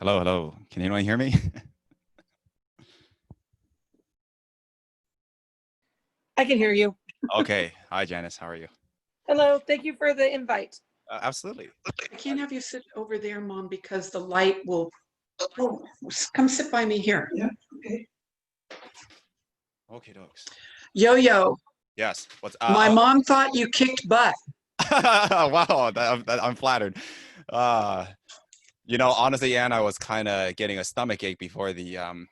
Hello, hello. Can anyone hear me? I can hear you. Okay. Hi, Janice. How are you? Hello. Thank you for the invite. Absolutely. I can't have you sit over there, Mom, because the light will. Oh, come sit by me here. Yeah. Okay. Okay, dokes. Yo-yo, Yes. What's my mom thought you kicked butt. Wow, I'm flattered. Honestly, Ann, I was kind of getting a stomach ache before the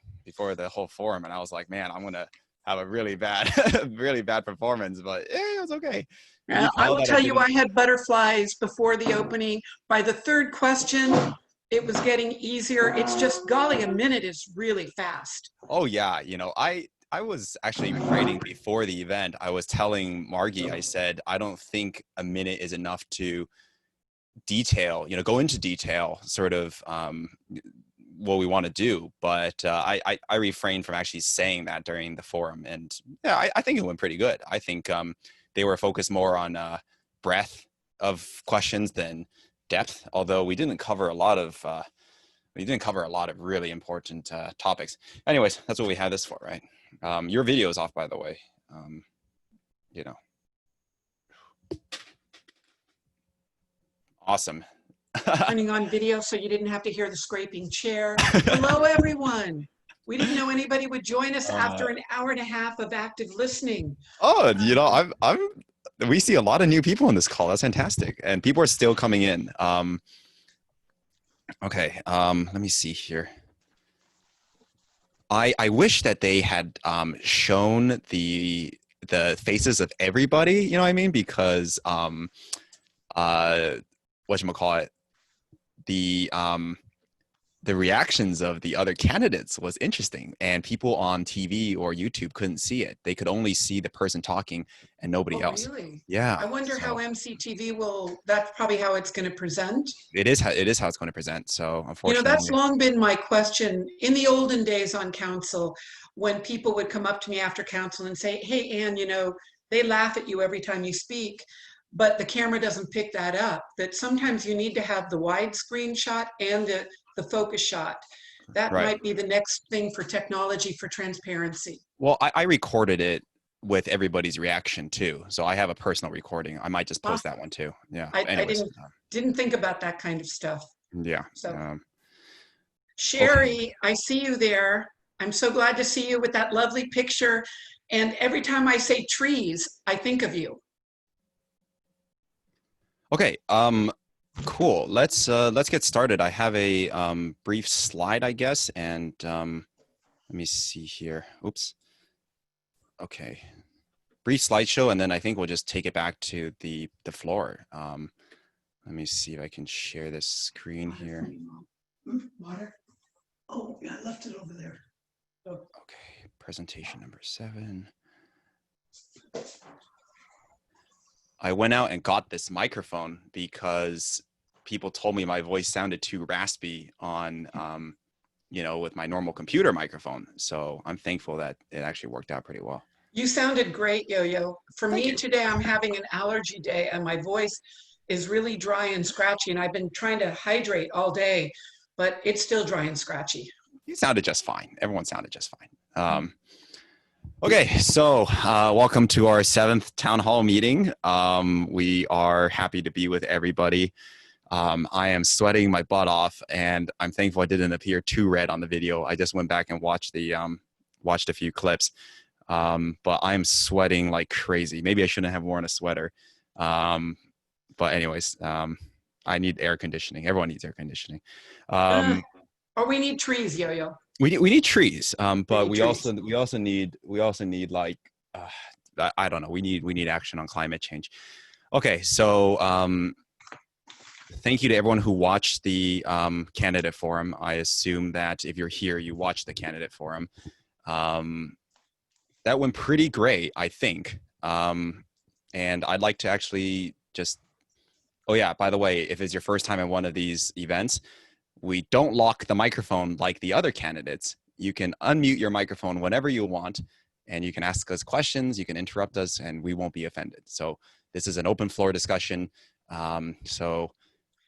whole forum, and I was like, man, I'm gonna have a really bad, really bad performance, but it was okay. I will tell you, I had butterflies before the opening. By the third question, it was getting easier. It's just, golly, a minute is really fast. Oh yeah, I was actually writing before the event. I was telling Margie, I said, I don't think a minute is enough to detail, go into detail, sort of what we want to do. But I refrained from actually saying that during the forum. And yeah, I think it went pretty good. I think they were focused more on breadth of questions than depth, although we didn't cover a lot of really important topics. Anyways, that's what we had this for, right? Your video is off, by the way. Awesome. Turning on video so you didn't have to hear the scraping chair. Hello, everyone. We didn't know anybody would join us after an hour and a half of active listening. Oh, we see a lot of new people on this call. That's fantastic. And people are still coming in. Okay, let me see here. I wish that they had shown the faces of everybody, you know what I mean? Because whatchamacallit, the reactions of the other candidates was interesting, and people on TV or YouTube couldn't see it. They could only see the person talking and nobody else. Really? Yeah. I wonder how MCTV will, that's probably how it's going to present. It is how it's going to present. So unfortunately, that's long been my question. In the olden days on council, when people would come up to me after council and say, hey, Ann, they laugh at you every time you speak, but the camera doesn't pick that up, that sometimes you need to have the widescreen shot and the focus shot. That might be the next thing for technology for transparency. Well, I recorded it with everybody's reaction too. So I have a personal recording. I might just post that one too. Yeah. I didn't think about that kind of stuff. Yeah. So Sherry, okay. I see you there. I'm so glad to see you with that lovely picture. And every time I say trees, I think of you. Okay. Cool. Let's get started. I have a brief slide, I guess, and let me see here. Oops. Okay. Brief slideshow, and then I think we'll just take it back to the floor. Let me see if I can share this screen here. Water? Oh, yeah, I left it over there. Okay. Presentation number 7. I went out and got this microphone because people told me my voice sounded too raspy on, with my normal computer microphone. So I'm thankful that it actually worked out pretty well. You sounded great, Yo-Yo. For Thank me you. today, I'm having an allergy day and my voice is really dry and scratchy, and I've been trying to hydrate all day, but it's still dry and scratchy. You sounded just fine. Everyone sounded just fine. Okay, so welcome to our 7th town hall meeting. We are happy to be with everybody. I am sweating my butt off, and I'm thankful I didn't appear too red on the video. I just went back and watched a few clips, but I'm sweating like crazy. Maybe I shouldn't have worn a sweater, but anyways, I need air conditioning. Everyone needs air conditioning. Or we need trees, Yo-Yo. We need trees, but we also need like I don't know. We need action on climate change. Okay, so thank you to everyone who watched the candidate forum. I assume that if you're here, you watched the candidate forum. That went pretty great, I think. And I'd like to actually just. Oh yeah, by the way, if it's your first time at one of these events, we don't lock the microphone like the other candidates. You can unmute your microphone whenever you want, and you can ask us questions, you can interrupt us, and we won't be offended. So this is an open floor discussion. So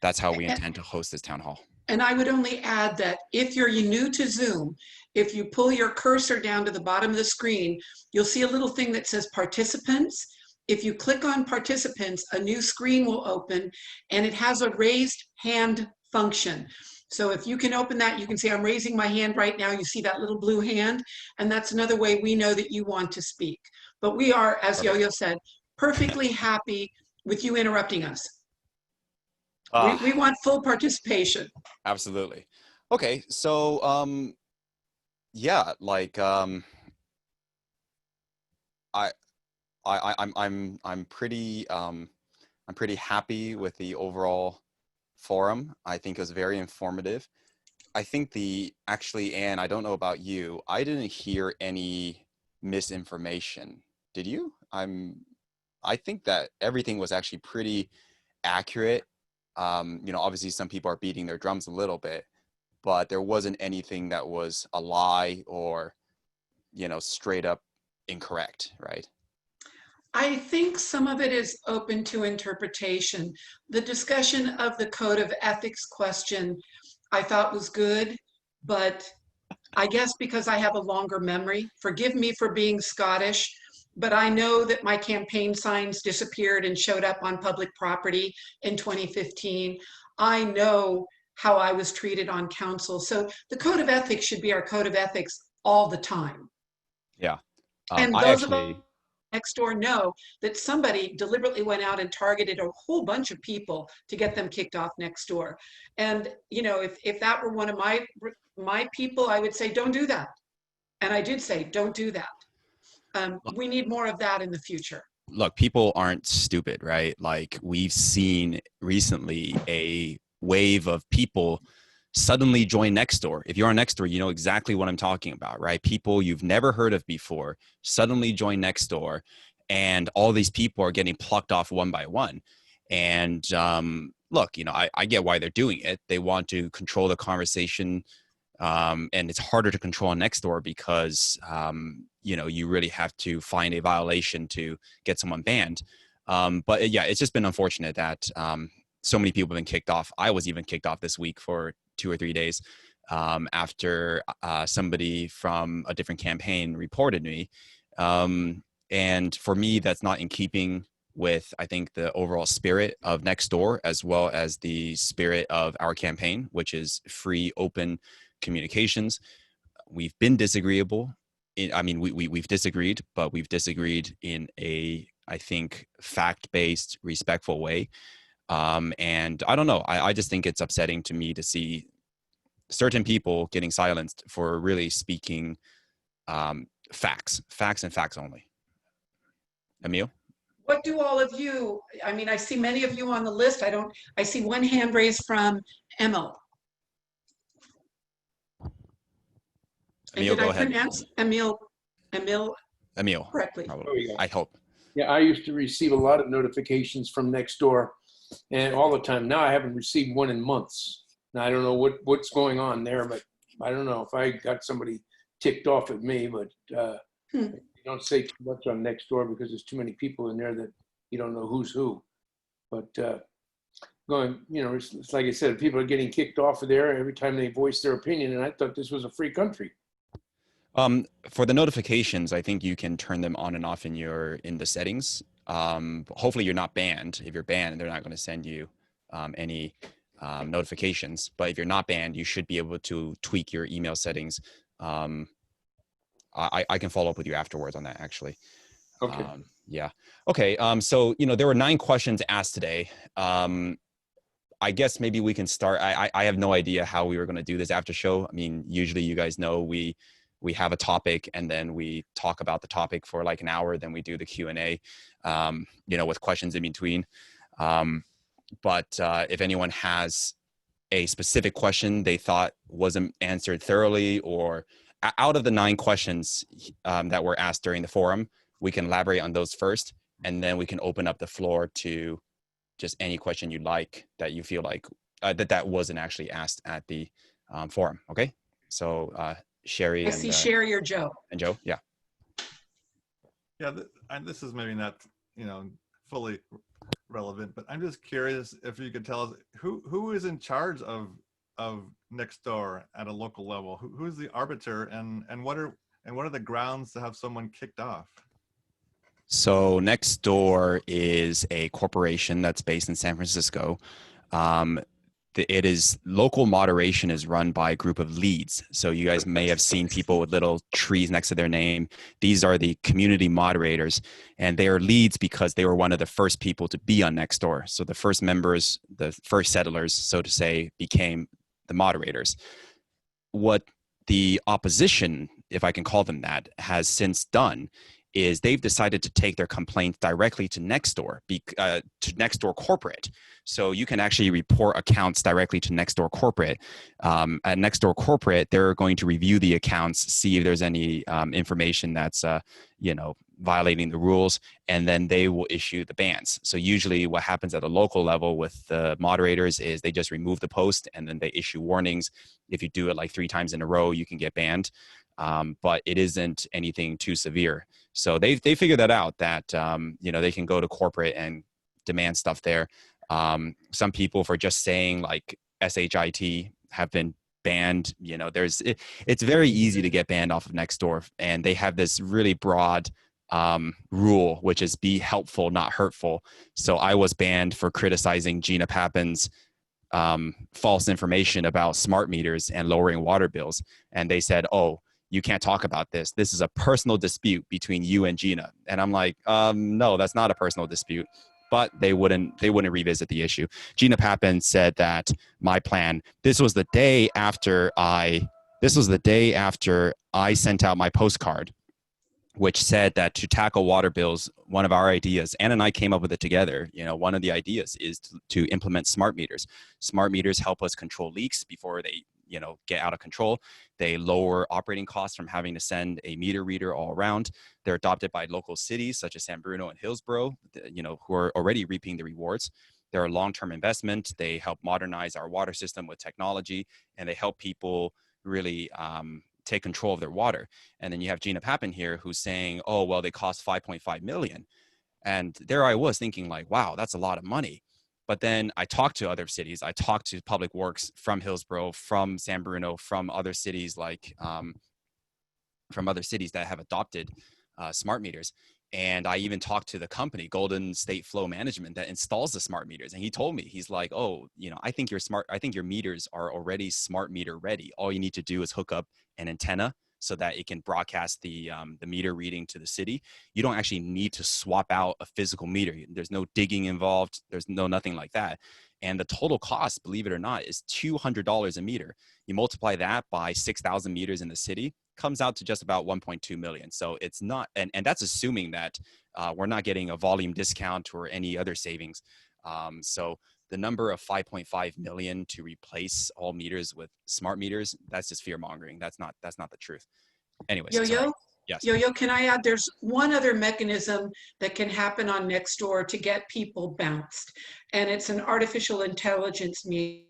that's how we intend to host this town hall. And I would only add that if you're new to Zoom, if you pull your cursor down to the bottom of the screen, you'll see a little thing that says participants. If you click on participants, a new screen will open and it has a raised hand function. So if you can open that, you can see I'm raising my hand right now. You see that little blue hand, and that's another way we know that you want to speak. But we are, as Perfect. Yo-Yo said, perfectly happy with you interrupting us. We want full participation. Absolutely. Okay, so yeah, like I'm pretty happy with the overall forum. I think it was very informative. I think actually, Anne, I don't know about you, I didn't hear any misinformation. Did you? I think that everything was actually pretty accurate. Obviously some people are beating their drums a little bit, but there wasn't anything that was a lie or, straight up incorrect, right? I think some of it is open to interpretation. The discussion of the code of ethics question I thought was good, but I guess because I have a longer memory, forgive me for being Scottish, but I know that my campaign signs disappeared and showed up on public property in 2015. I know how I was treated on council. So the code of ethics should be our code of ethics all the time. Yeah. And I those of us actually, next door know that somebody deliberately went out and targeted a whole bunch of people to get them kicked off next door. And if that were one of my people, I would say don't do that. And I did say don't do that. We need more of that in the future. look, people aren't stupid, right? Like we've seen recently a wave of people suddenly join Nextdoor. If you're on Nextdoor, you know exactly what I'm talking about, right? People you've never heard of before suddenly join Nextdoor, and all these people are getting plucked off one by one. And look, I get why they're doing it. They want to control the conversation, and it's harder to control on Nextdoor because you really have to find a violation to get someone banned. But yeah, it's just been unfortunate that so many people have been kicked off. I was even kicked off this week for 2 or 3 days after somebody from a different campaign reported me. And for me, that's not in keeping with, I think, the overall spirit of Nextdoor, as well as the spirit of our campaign, which is free, open communications. We've been disagreeable. We've disagreed, but we've disagreed in a, I think, fact-based, respectful way. And I don't know. I just think it's upsetting to me to see certain people getting silenced for really speaking facts and facts only. Emil? What do all of you, I see many of you on the list. I see one hand raised from Emil. And Emil, did go I ahead. pronounce Emil correctly? Probably. I hope. Yeah, I used to receive a lot of notifications from Nextdoor, and all the time. Now I haven't received one in months. Now I don't know what's going on there, but I don't know if I got somebody ticked off at me. But you don't say too much on Nextdoor because there's too many people in there that you don't know who's who. But it's like I said, people are getting kicked off of there every time they voice their opinion, and I thought this was a free country. For the notifications, I think you can turn them on and off in the settings. Hopefully you're not banned. If you're banned, they're not going to send you any notifications. But if you're not banned, you should be able to tweak your email settings. I can follow up with you afterwards on that, actually. Okay. Yeah. Okay. So, there were 9 questions asked today. I guess maybe we can start. I have no idea how we were going to do this after show. Usually you guys know we have a topic and then we talk about the topic for like an hour. Then we do the Q&A, with questions in between. But if anyone has a specific question they thought wasn't answered thoroughly, or out of the 9 questions that were asked during the forum, we can elaborate on those first, and then we can open up the floor to just any question you'd like that you feel like that wasn't actually asked at the forum. Okay. So Sherry I see Sherry or Joe. And Joe. Yeah. Yeah. And this is maybe not, fully relevant, but I'm just curious if you could tell us who is in charge of of next door at a local level? Who's the arbiter, and what are the grounds to have someone kicked off? So Nextdoor is a corporation that's based in San Francisco. Um, it is local moderation is run by a group of leads. So you guys may have seen people with little trees next to their name. These are the community moderators, and they are leads because they were one of the first people to be on Nextdoor. So the first members, the first settlers, so to say, became the moderators. What the opposition, if I can call them that, has since done is they've decided to take their complaints directly to Nextdoor, to Nextdoor corporate. So you can actually report accounts directly to Nextdoor corporate. At Nextdoor corporate, they're going to review the accounts, see if there's any information that's violating the rules, and then they will issue the bans. So usually what happens at a local level with the moderators is they just remove the post and then they issue warnings. If you do it like 3 times in a row, you can get banned. But it isn't anything too severe. So they figured that out, that they can go to corporate and demand stuff there. Some people, for just saying like SHIT, have been banned. It's very easy to get banned off of Nextdoor, and they have this really broad rule, which is be helpful, not hurtful. So I was banned for criticizing Gina Pappin's false information about smart meters and lowering water bills, and they said, "Oh, you can't talk about this. This is a personal dispute between you and Gina." And I'm like, no, that's not a personal dispute. But they wouldn't revisit the issue. Gina Pappin said that my plan, this was the day after I sent out my postcard, which said that to tackle water bills, one of our ideas, Ann and I came up with it together. One of the ideas is to implement smart meters. Smart meters help us control leaks before they get out of control. They lower operating costs from having to send a meter reader all around. They're adopted by local cities such as San Bruno and Hillsborough, who are already reaping the rewards. They're a long-term investment. They help modernize our water system with technology, and they help people really take control of their water. And then you have Gina Pappin here who's saying, oh, well, they cost 5.5 million. And there I was thinking like, wow, that's a lot of money. But then I talked to other cities. I talked to Public Works from Hillsborough, from San Bruno, from other cities from other cities that have adopted smart meters. And I even talked to the company, Golden State Flow Management, that installs the smart meters. And he told me, he's like, oh, I think your meters are already smart meter ready. All you need to do is hook up an antenna so that it can broadcast the meter reading to the city. You don't actually need to swap out a physical meter. There's no digging involved. There's nothing like that. And the total cost, believe it or not, is $200 a meter. You multiply that by 6,000 meters in the city, comes out to just about 1.2 million. So it's not, and that's assuming that we're not getting a volume discount or any other savings. So the number of 5.5 million to replace all meters with smart meters, that's just fear mongering. That's not the truth. Anyways. Yo-Yo? Yes. Yo-Yo, can I add, there's one other mechanism that can happen on Nextdoor to get people bounced, and it's an artificial intelligence meeting.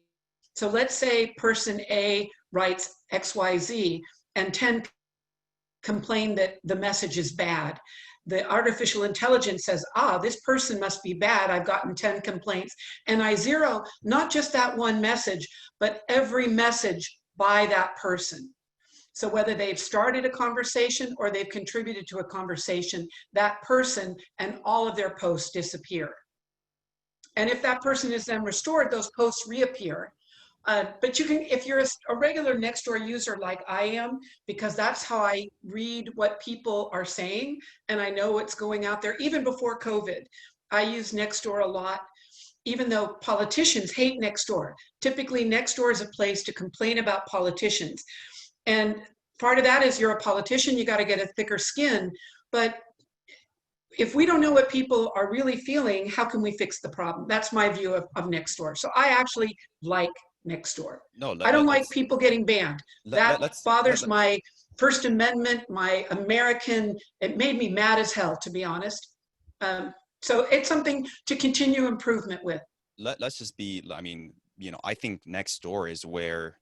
So let's say person A writes XYZ and 10 complain that the message is bad. The artificial intelligence says, this person must be bad. I've gotten 10 complaints. And I zero not just that one message, but every message by that person. So whether they've started a conversation or they've contributed to a conversation, that person and all of their posts disappear. And if that person is then restored, those posts reappear. But you can, if you're a regular Nextdoor user like I am, because that's how I read what people are saying, and I know what's going out there, even before COVID, I use Nextdoor a lot, even though politicians hate Nextdoor. Typically, Nextdoor is a place to complain about politicians. And part of that is you're a politician, you got to get a thicker skin. But if we don't know what people are really feeling, how can we fix the problem? That's my view of Nextdoor. So I actually like Nextdoor. No, I don't like people getting banned. That bothers my First Amendment, my American, it made me mad as hell, to be honest. So it's something to continue improvement with. Let's just be, I think Nextdoor is where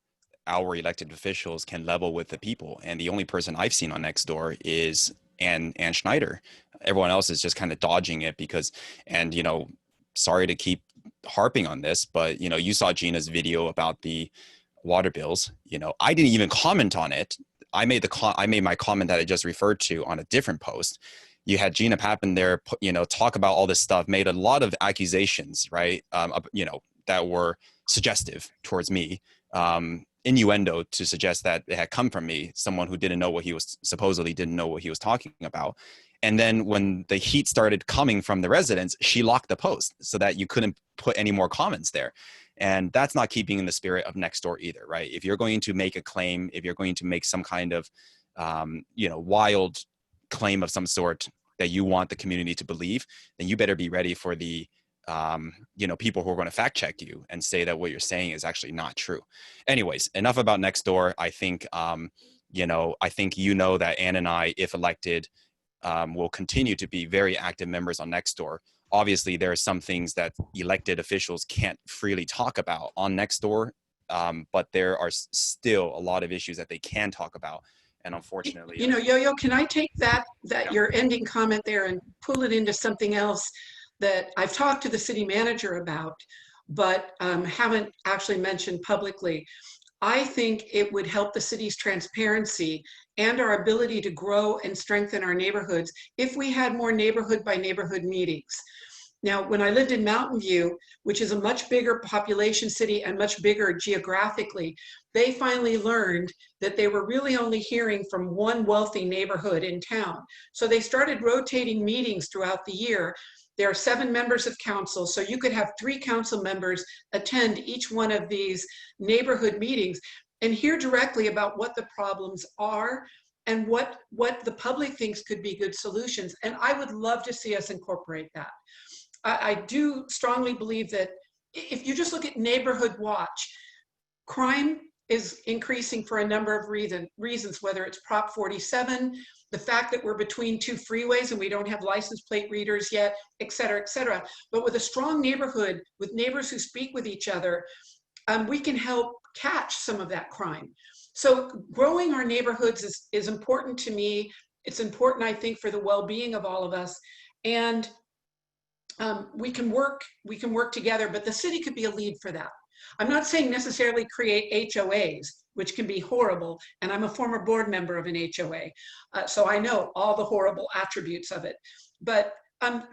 our elected officials can level with the people. And the only person I've seen on Nextdoor is Ann Schneider. Everyone else is just kind of dodging it because, sorry to keep harping on this, but you saw Gina's video about the water bills. I didn't even comment on it. I made my comment that I just referred to on a different post. You had Gina Pappen there, talk about all this stuff, made a lot of accusations, right? That were suggestive towards me, innuendo to suggest that it had come from me, someone who supposedly didn't know what he was talking about. And then when the heat started coming from the residents, she locked the post so that you couldn't put any more comments there. And that's not keeping in the spirit of Nextdoor either, right? If you're going to make a claim, if you're going to make some kind of, wild claim of some sort that you want the community to believe, then you better be ready for the, people who are going to fact check you and say that what you're saying is actually not true. Anyways, enough about Nextdoor. I think, that Ann and I, if elected, will continue to be very active members on Nextdoor. Obviously, there are some things that elected officials can't freely talk about on Nextdoor, but there are still a lot of issues that they can talk about. And unfortunately, Yo-Yo, can I take that your ending comment there and pull it into something else that I've talked to the city manager about, but haven't actually mentioned publicly? I think it would help the city's transparency and our ability to grow and strengthen our neighborhoods if we had more neighborhood by neighborhood meetings. Now, when I lived in Mountain View, which is a much bigger population city and much bigger geographically, they finally learned that they were really only hearing from one wealthy neighborhood in town. So they started rotating meetings throughout the year. There are 7 members of council, so you could have 3 council members attend each one of these neighborhood meetings and hear directly about what the problems are and what the public thinks could be good solutions. And I would love to see us incorporate that. I do strongly believe that if you just look at Neighborhood Watch, crime is increasing for a number of reasons, whether it's Prop 47, the fact that we're between 2 freeways and we don't have license plate readers yet, et cetera, et cetera. But with a strong neighborhood, with neighbors who speak with each other, we can help catch some of that crime. So growing our neighborhoods is important to me. It's important, I think, for the well-being of all of us. And we can work together, but the city could be a lead for that. I'm not saying necessarily create HOAs, which can be horrible, and I'm a former board member of an HOA, so I know all the horrible attributes of it. But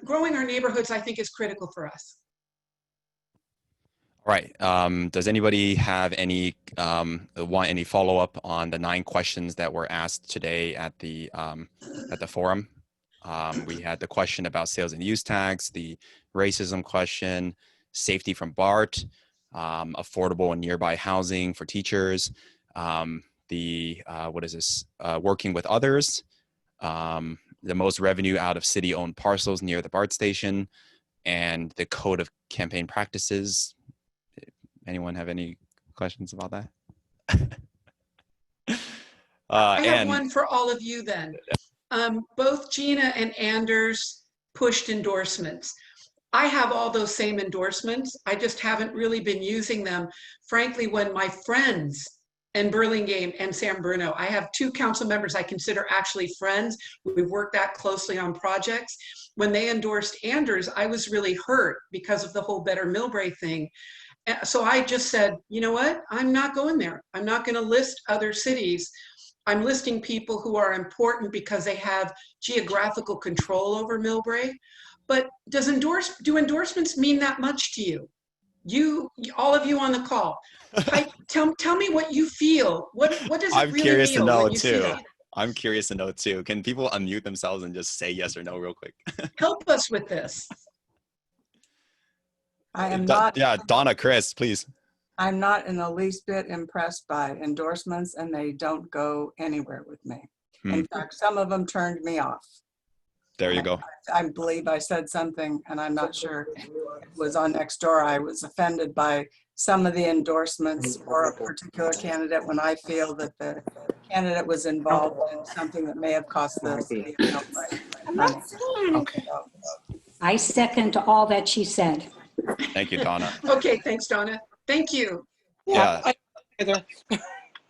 growing our neighborhoods, I think, is critical for us. All right. Does anybody have any follow-up on the 9 questions that were asked today at the forum? We had the question about sales and use tax, the racism question, safety from BART, affordable and nearby housing for teachers, working with others, the most revenue out of city-owned parcels near the BART station, and the code of campaign practices. Anyone have any questions about that? I have one for all of you then. Both Gina and Anders pushed endorsements. I have all those same endorsements. I just haven't really been using them. Frankly, when my friends and Burlingame and San Bruno, I have 2 council members I consider actually friends. We've worked that closely on projects. When they endorsed Anders, I was really hurt because of the whole Better Millbrae thing. So I just said, you know what? I'm not going there. I'm not going to list other cities. I'm listing people who are important because they have geographical control over Millbrae. But do endorsements mean that much to you? All of you on the call, tell me what you feel. What does it really feel when you see that? I'm curious to know too. Can people unmute themselves and just say yes or no real quick? Help us with this. I am not. Yeah, Donna, Chris, please. I'm not in the least bit impressed by endorsements, and they don't go anywhere with me. In fact, some of them turned me off. There you go. I believe I said something, and I'm not sure it was on Nextdoor. I was offended by some of the endorsements for a particular candidate when I feel that the candidate was involved in something that may have cost the city money. Okay. I second all that she said. Thank you, Donna. Okay, thanks, Donna. Thank you. Yeah.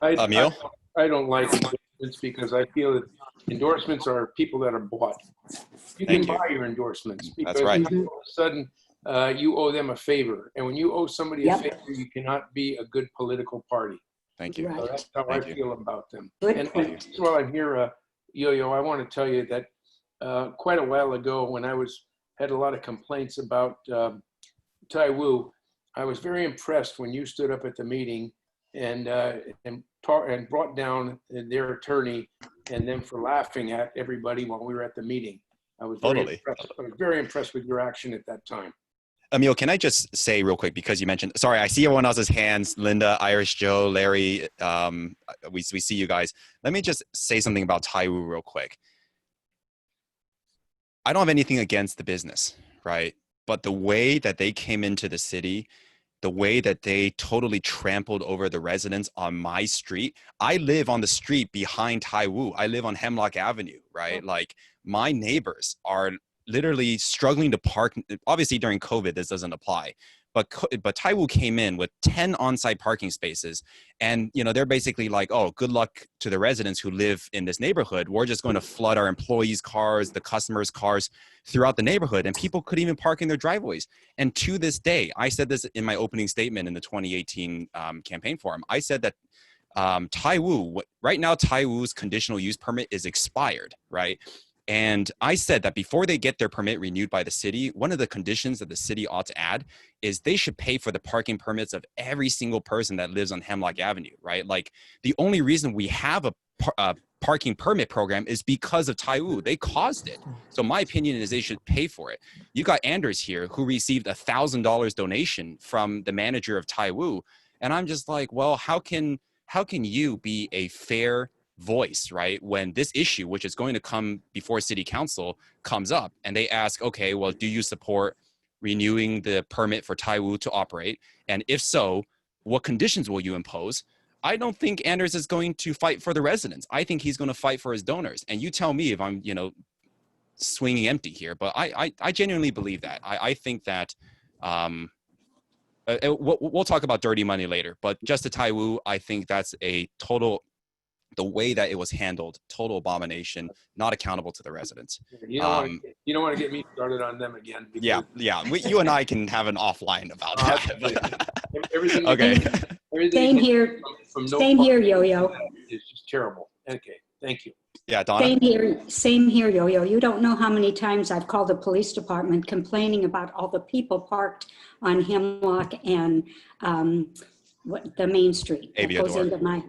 Emil? I don't like endorsements because I feel that endorsements are people that are bought. You can buy your endorsements because That's right. all of a sudden you owe them a favor. And when you owe somebody a favor, you cannot be a good political party. Thank you. Right. So that's how Thank I you. feel about them. Good And point. while I'm here, Yo-Yo, I want to tell you that quite a while ago when I had a lot of complaints about Tai Wu, I was very impressed when you stood up at the meeting and brought down their attorney and them for laughing at everybody while we were at the meeting. I was Totally. very impressed with your action at that time. Emil, can I just say real quick, because you mentioned, sorry, I see everyone else's hands, Linda, Irish Joe, Larry, we see you guys. Let me just say something about Tai Wu real quick. I don't have anything against the business, right? But the way that they came into the city, the way that they totally trampled over the residents on my street. I live on the street behind Tai Wu. I live on Hemlock Avenue, right? Like my neighbors are literally struggling to park. Obviously during COVID, this doesn't apply, but Tai Wu came in with 10 on-site parking spaces. And, you know, they're basically like, oh, good luck to the residents who live in this neighborhood. We're just going to flood our employees' cars, the customers' cars throughout the neighborhood. And people couldn't even park in their driveways. And to this day, I said this in my opening statement in the 2018 campaign forum. I said that Tai Wu, right now, Tai Wu's conditional use permit is expired, right? And I said that before they get their permit renewed by the city, one of the conditions that the city ought to add is they should pay for the parking permits of every single person that lives on Hemlock Avenue, right? Like the only reason we have a parking permit program is because of Tai Wu. They caused it. So my opinion is they should pay for it. You got Anders here who received a $1,000 donation from the manager of Tai Wu. And I'm just like, well, how can you be a fair voice, right? When this issue, which is going to come before city council, comes up and they ask, okay, well, do you support renewing the permit for Tai Wu to operate? And if so, what conditions will you impose? I don't think Anders is going to fight for the residents. I think he's going to fight for his donors. And you tell me if I'm, you know, swinging empty here, but I genuinely believe that. I think that we'll talk about dirty money later, but just to Tai Wu, I think that's a total, the way that it was handled, total abomination, not accountable to the residents. You don't want to get me started on them again. Yeah. You and I can have an offline about that. Everything. Okay. Same here. Same here, Yo-Yo. It's just terrible. Okay, thank you. Yeah, Donna. Same here, Yo-Yo. You don't know how many times I've called the police department complaining about all the people parked on Hemlock and the main street. That goes into my,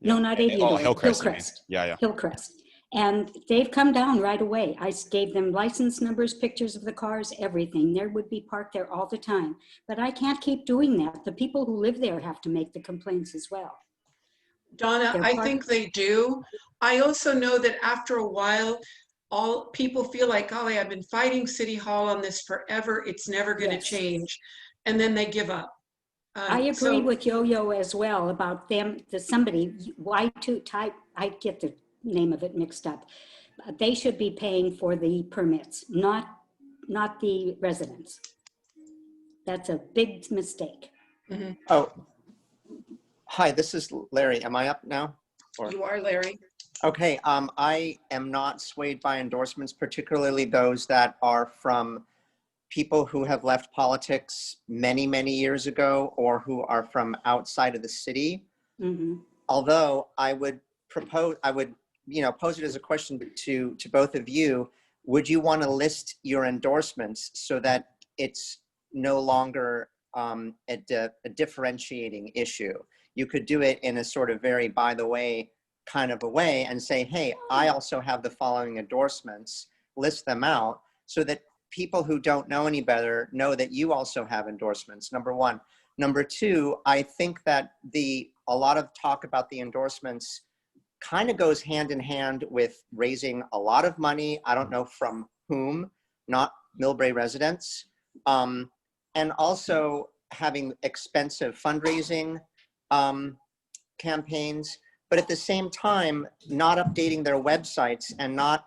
No, not Aviador. Oh, Hillcrest. Hillcrest. Yeah. Hillcrest. And they've come down right away. I gave them license numbers, pictures of the cars, everything. There would be parked there all the time. But I can't keep doing that. The people who live there have to make the complaints as well. Donna, I think they do. I also know that after a while, all people feel like, golly, I've been fighting City Hall on this forever. It's never going to change. And then they give up. I agree with Yo-Yo as well about them, somebody, I get the name of it mixed up. They should be paying for the permits, not the residents. That's a big mistake. Mm-hmm. Oh, hi, this is Larry. Am I up now? You are, Larry. Okay, I am not swayed by endorsements, particularly those that are from people who have left politics many, many years ago or who are from outside of the city. Mm-hmm. Although I would pose it as a question to both of you. Would you want to list your endorsements so that it's no longer a differentiating issue? You could do it in a sort of very by the way kind of a way and say, hey, I also have the following endorsements, list them out so that people who don't know any better know that you also have endorsements, number one. Number two, I think that a lot of talk about the endorsements kind of goes hand in hand with raising a lot of money. I don't know from whom, not Millbrae residents, and also having expensive fundraising campaigns, but at the same time, not updating their websites and not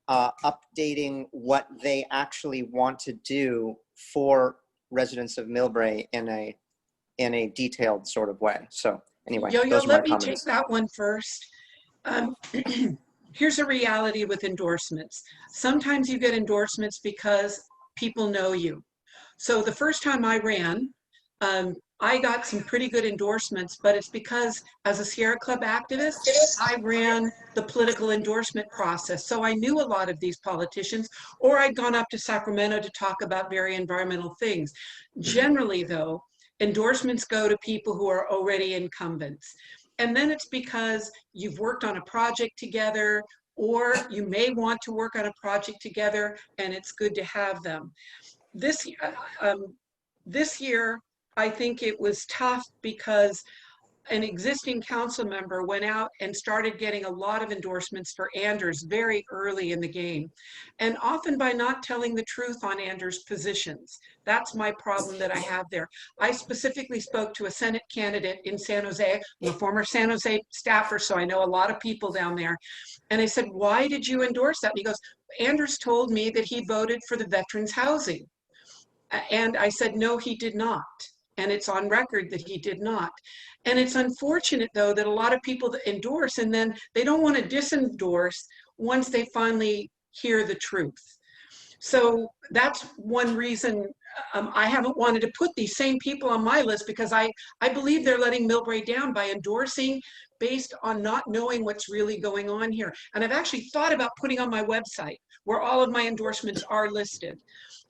updating what they actually want to do for residents of Millbrae in a detailed sort of way. So anyway, Yo-Yo, those are my let me comments. take that one first. Here's a reality with endorsements. Sometimes you get endorsements because people know you. So the first time I ran, I got some pretty good endorsements, but it's because as a Sierra Club activist, I ran the political endorsement process. So I knew a lot of these politicians, or I'd gone up to Sacramento to talk about very environmental things. Generally though, endorsements go to people who are already incumbents. And then it's because you've worked on a project together, or you may want to work on a project together, and it's good to have them. This, this year, I think it was tough because an existing council member went out and started getting a lot of endorsements for Anders very early in the game. And often by not telling the truth on Anders' positions. That's my problem that I have there. I specifically spoke to a Senate candidate in San Jose. I'm a former San Jose staffer, so I know a lot of people down there. And I said, why did you endorse that? And he goes, Anders told me that he voted for the veterans housing. And I said, no, he did not. And it's on record that he did not. And it's unfortunate, though, that a lot of people that endorse and then they don't want to disendorse once they finally hear the truth. So that's one reason I haven't wanted to put these same people on my list, because I believe they're letting Millbrae down by endorsing based on not knowing what's really going on here. And I've actually thought about putting on my website where all of my endorsements are listed.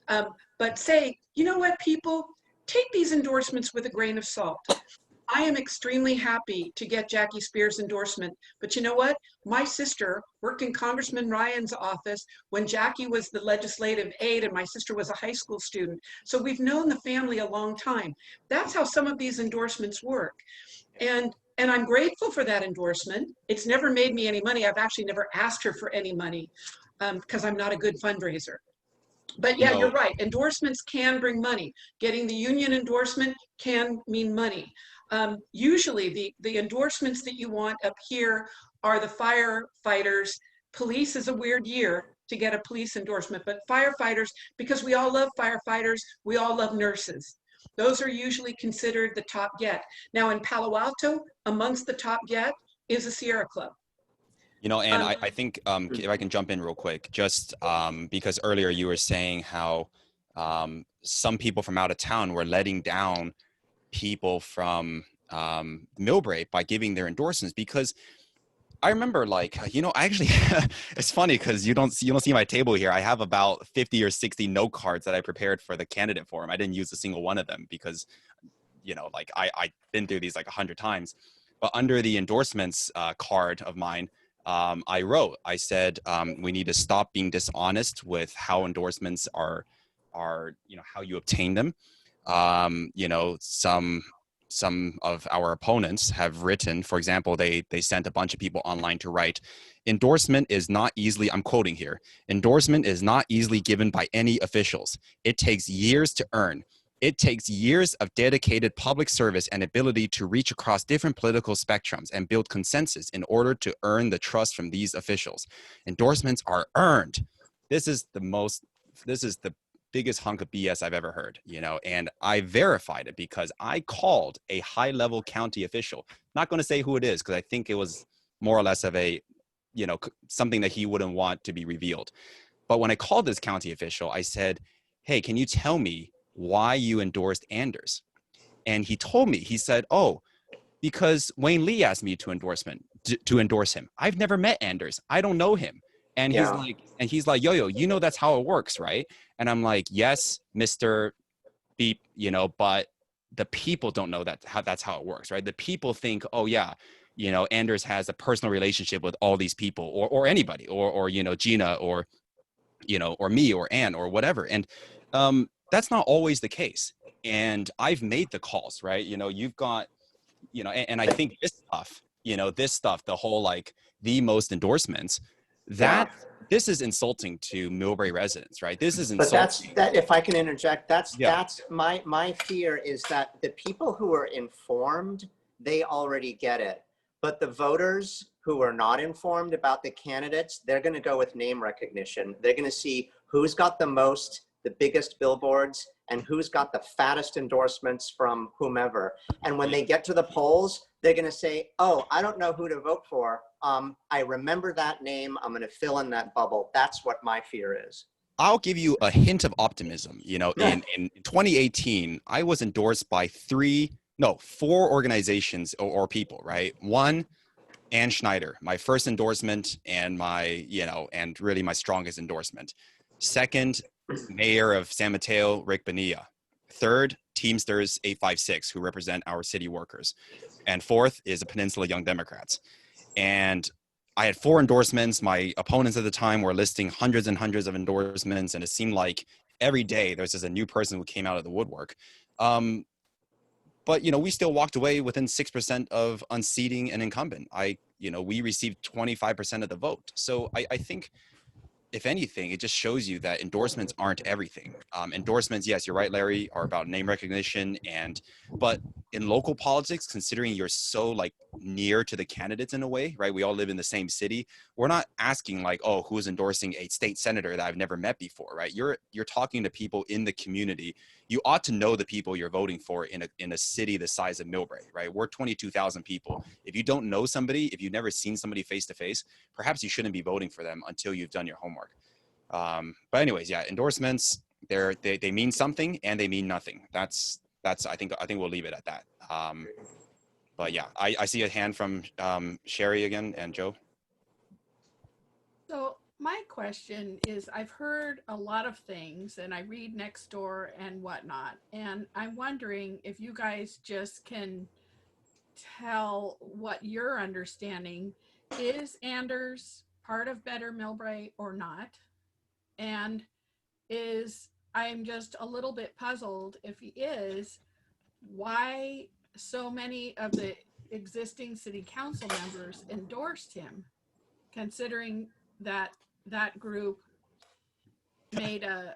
But say, you know what, people, take these endorsements with a grain of salt. I am extremely happy to get Jackie Spears' endorsement, but you know what? My sister worked in Congressman Ryan's office when Jackie was the legislative aide and my sister was a high school student. So we've known the family a long time. That's how some of these endorsements work. And I'm grateful for that endorsement. It's never made me any money. I've actually never asked her for any money because I'm not a good fundraiser. But yeah, you're right. Endorsements can bring money. Getting the union endorsement can mean money. Usually the endorsements that you want up here are the firefighters. Police is a weird year to get a police endorsement, but firefighters, because we all love firefighters, we all love nurses. Those are usually considered the top get. Now in Palo Alto, amongst the top get is a Sierra Club. You know, and I think if I can jump in real quick, just because earlier you were saying how some people from out of town were letting down people from Millbrae by giving their endorsements, because I remember, like, you know, I actually it's funny because you don't see my table here. I have about 50 or 60 note cards that I prepared for the candidate forum. I didn't use a single one of them because, you know, like I've been through these like 100 times. But under the endorsements card of mine, I said, we need to stop being dishonest with how endorsements are, you know, how you obtain them. You know, some of our opponents have written, for example, they sent a bunch of people online to write, endorsement is not easily, I'm quoting here, endorsement is not easily given by any officials. It takes years to earn. It takes years of dedicated public service and ability to reach across different political spectrums and build consensus in order to earn the trust from these officials. Endorsements are earned. This is the biggest hunk of BS I've ever heard, you know, and I verified it because I called a high-level county official. Not going to say who it is because I think it was more or less of a, you know, something that he wouldn't want to be revealed. But when I called this county official, I said, hey, can you tell me why you endorsed Anders? And he told me, he said, oh, because Wayne Lee asked me to endorse him. I've never met Anders. I don't know him. And he's like, yo, you know, that's how it works, right? And I'm like, yes, Mr. Beep, you know, but the people don't know that's how it works, right? The people think, oh yeah, you know, Anders has a personal relationship with all these people or anybody or, you know, Gina or, you know, or me or Ann or whatever. And that's not always the case. And I've made the calls, right? You know, you've got, you know, and I think this stuff, the whole, like the most endorsements, this is insulting to Millbrae residents, right? This is insulting. But if I can interject, that's my fear is that the people who are informed, they already get it. But the voters who are not informed about the candidates, they're going to go with name recognition. They're going to see who's got the biggest billboards and who's got the fattest endorsements from whomever. And when they get to the polls, they're going to say, oh, I don't know who to vote for. I remember that name. I'm going to fill in that bubble. That's what my fear is. I'll give you a hint of optimism. You know, in 2018, I was endorsed by four organizations or people, right? One, Ann Schneider, my first endorsement and and really my strongest endorsement. Second, Mayor of San Mateo, Rick Bonilla. Third, Teamsters 856, who represent our city workers. And fourth is the Peninsula Young Democrats. And I had four endorsements. My opponents at the time were listing hundreds and hundreds of endorsements, and it seemed like every day there's just a new person who came out of the woodwork. But we still walked away within 6% of unseating an incumbent. We received 25% of the vote. So I think, if anything, it just shows you that endorsements aren't everything. Endorsements, yes, you're right, Larry, are about name recognition, but in local politics, considering you're so near to the candidates in a way, right? We all live in the same city. We're not asking oh, who's endorsing a state senator that I've never met before, right? You're talking to people in the community. You ought to know the people you're voting for in a city the size of Millbrae, right? We're 22,000 people. If you don't know somebody, if you've never seen somebody face to face, perhaps you shouldn't be voting for them until you've done your homework. But anyways, yeah, endorsements, they mean something and they mean nothing. That's I think we'll leave it at that. But yeah, I see a hand from Sherry again and Joe. So my question is, I've heard a lot of things and I read Nextdoor and whatnot, and I'm wondering if you guys just can tell what your understanding is. Anders part of Better Millbrae or not? And I'm just a little bit puzzled, if he is, why so many of the existing city council members endorsed him, considering that group made a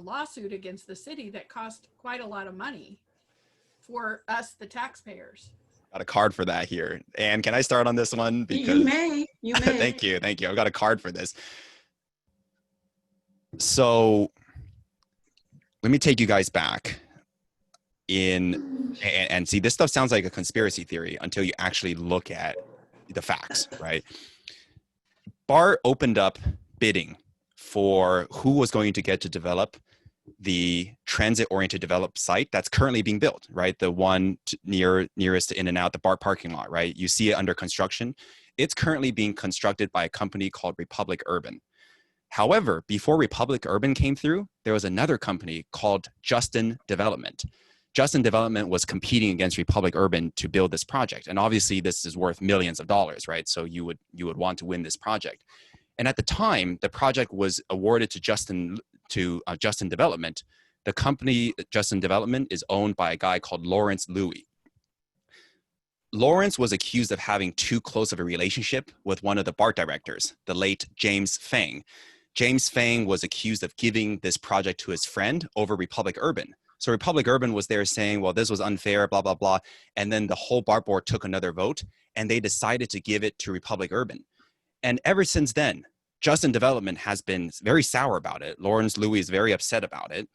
lawsuit against the city that cost quite a lot of money for us, the taxpayers. Got a card for that here. And can I start on this one? Because You may. Thank you. I've got a card for this. So let me take you guys back and see, this stuff sounds like a conspiracy theory until you actually look at the facts, right? BART opened up bidding for who was going to get to develop the transit-oriented developed site that's currently being built, right? The one nearest to In-N-Out, the BART parking lot, right? You see it under construction. It's currently being constructed by a company called Republic Urban. However, before Republic Urban came through, there was another company called Justin Development. Justin Development was competing against Republic Urban to build this project. And obviously this is worth millions of dollars, right? So you would want to win this project. And at the time, the project was awarded to Justin Development. The company Justin Development is owned by a guy called Lawrence Louie. Lawrence was accused of having too close of a relationship with one of the BART directors, the late James Fang. James Fang was accused of giving this project to his friend over Republic Urban. So Republic Urban was there saying, well, this was unfair, blah, blah, blah. And then the whole BART board took another vote and they decided to give it to Republic Urban. And ever since then, Justin Development has been very sour about it. Lawrence Louie is very upset about it.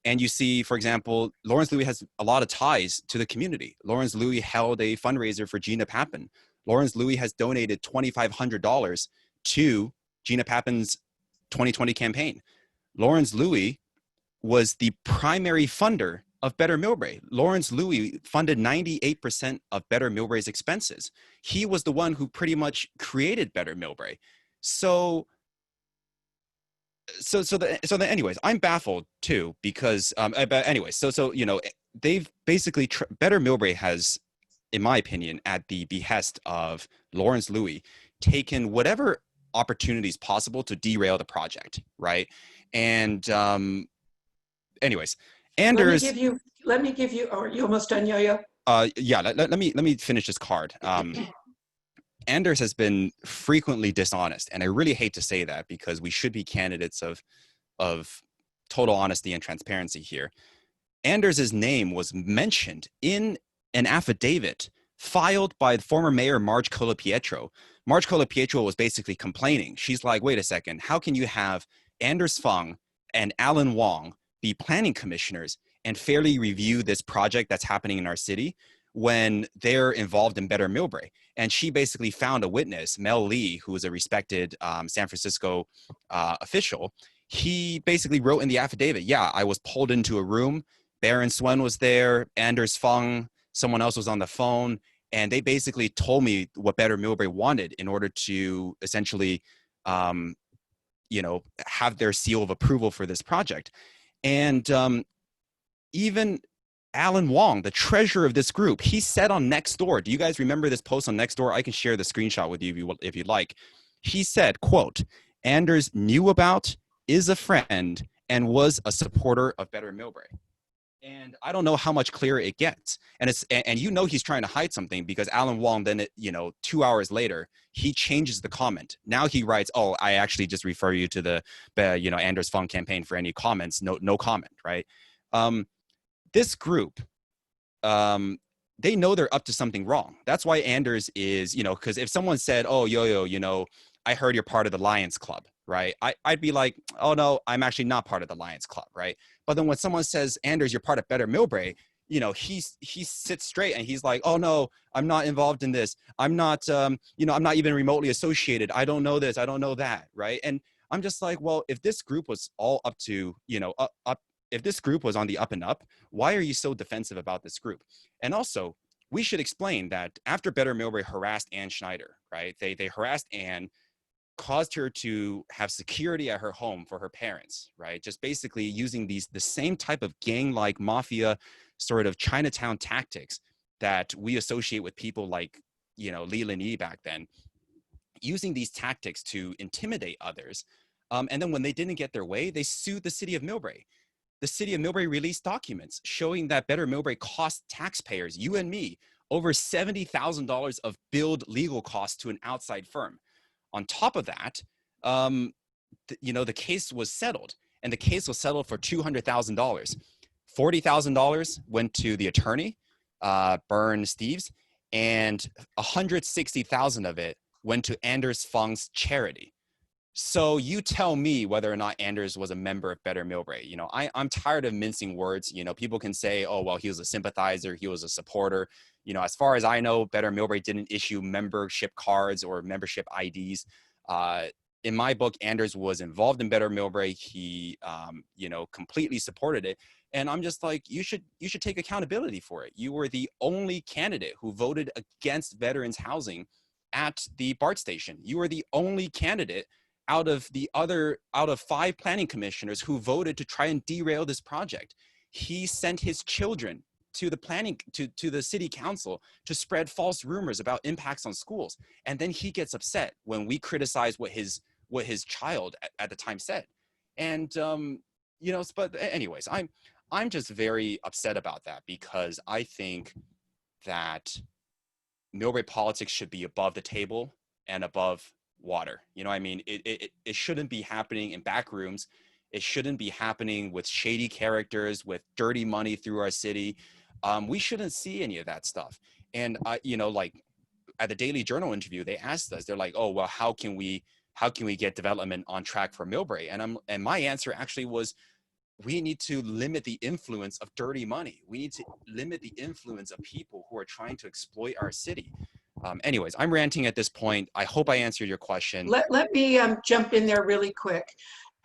And you see, for example, Lawrence Louie has a lot of ties to the community. Lawrence Louie held a fundraiser for Gina Pappin. Lawrence Louie has donated $2,500 to Gina Pappin's 2020 campaign. Lawrence Louie was the primary funder of Better Millbrae. Lawrence Louie funded 98% of Better Millbrae's expenses. He was the one who pretty much created Better Millbrae. So anyways, I'm baffled too, because, but anyways, they've basically, Better Millbrae has, in my opinion, at the behest of Lawrence Louie, taken whatever opportunities possible to derail the project, right? And anyways, Anders. Let me give you, are you almost done, Yo-Yo? Yeah, let me finish this card. Anders has been frequently dishonest, and I really hate to say that because we should be candidates of total honesty and transparency here. Anders's name was mentioned in an affidavit filed by former Mayor Marge Colapietro. Marge Colapietro was basically complaining. She's like, wait a second, how can you have Anders Fung and Alan Wong be planning commissioners and fairly review this project that's happening in our city when they're involved in Better Millbrae? And she basically found a witness, Mel Lee, who was a respected San Francisco official. he basically wrote in the affidavit, yeah, I was pulled into a room. Baron Swen was there, Anders Fung, someone else was on the phone, and they basically told me what Better Millbrae wanted in order to essentially, you know, have their seal of approval for this project. And even Alan Wong, the treasurer of this group, he said on Nextdoor, do you guys remember this post on Nextdoor? I can share the screenshot with you if you'd like. He said, quote, Anders knew about, is a friend, and was a supporter of Better Millbrae. And I don't know how much clearer it gets. And it's, and you know, he's trying to hide something, because Alan Wong then, you know, 2 hours later, he changes the comment. Now he writes, oh, I actually just refer you to the, you know, Anders Fung campaign for any comments. No comment, right? This group, they know they're up to something wrong. That's why Anders is, you know, because if someone said, oh, Yo-Yo, you know, I heard you're part of the Lions Club, right? I'd be like, oh, no, I'm actually not part of the Lions Club, right? But then when someone says, Anders, you're part of Better Millbrae, you know, he sits straight and he's like, oh, no, I'm not involved in this. I'm not, you know, I'm not even remotely associated. I don't know this. I don't know that, right? And I'm just like, well, if this group was all up to, you know, if this group was on the up and up, why are you so defensive about this group? And also, we should explain that after Better Millbrae harassed Ann Schneider, right? They harassed Ann, caused her to have security at her home for her parents, right? Just basically using the same type of gang-like mafia sort of Chinatown tactics that we associate with people like, you know, Li Linyi back then, using these tactics to intimidate others. And then when they didn't get their way, they sued the city of Millbrae. The city of Millbrae released documents showing that Better Millbrae cost taxpayers, you and me, over $70,000 of billed legal costs to an outside firm. On top of that, you know, the case was settled, and the case was settled for $200,000. $40,000 went to the attorney, Byrne Steeves, and $160,000 of it went to Anders Fung's charity. So you tell me whether or not Anders was a member of Better Millbrae. You know, I'm tired of mincing words. You know, people can say, oh, well, he was a sympathizer, he was a supporter. You know, as far as I know, Better Millbrae didn't issue membership cards or membership IDs. In my book, Anders was involved in Better Millbrae. He, you know, completely supported it. And I'm just like, you should take accountability for it. You were the only candidate who voted against veterans housing at the BART station. You were the only candidate out of 5 planning commissioners who voted to try and derail this project. He sent his children to the planning, to the city council to spread false rumors about impacts on schools. And then he gets upset when we criticize what his child at the time said. And, you know, but anyways, I'm just very upset about that, because I think that Millbrae politics should be above the table and above water. You know what I mean? It shouldn't be happening in back rooms. It shouldn't be happening with shady characters, with dirty money through our city. We shouldn't see any of that stuff. And you know, like at the Daily Journal interview, they asked us, they're like, oh, well, how can we get development on track for Millbrae? And my answer actually was, we need to limit the influence of dirty money. We need to limit the influence of people who are trying to exploit our city. Anyways, I'm ranting at this point. I hope I answered your question. Let me jump in there really quick.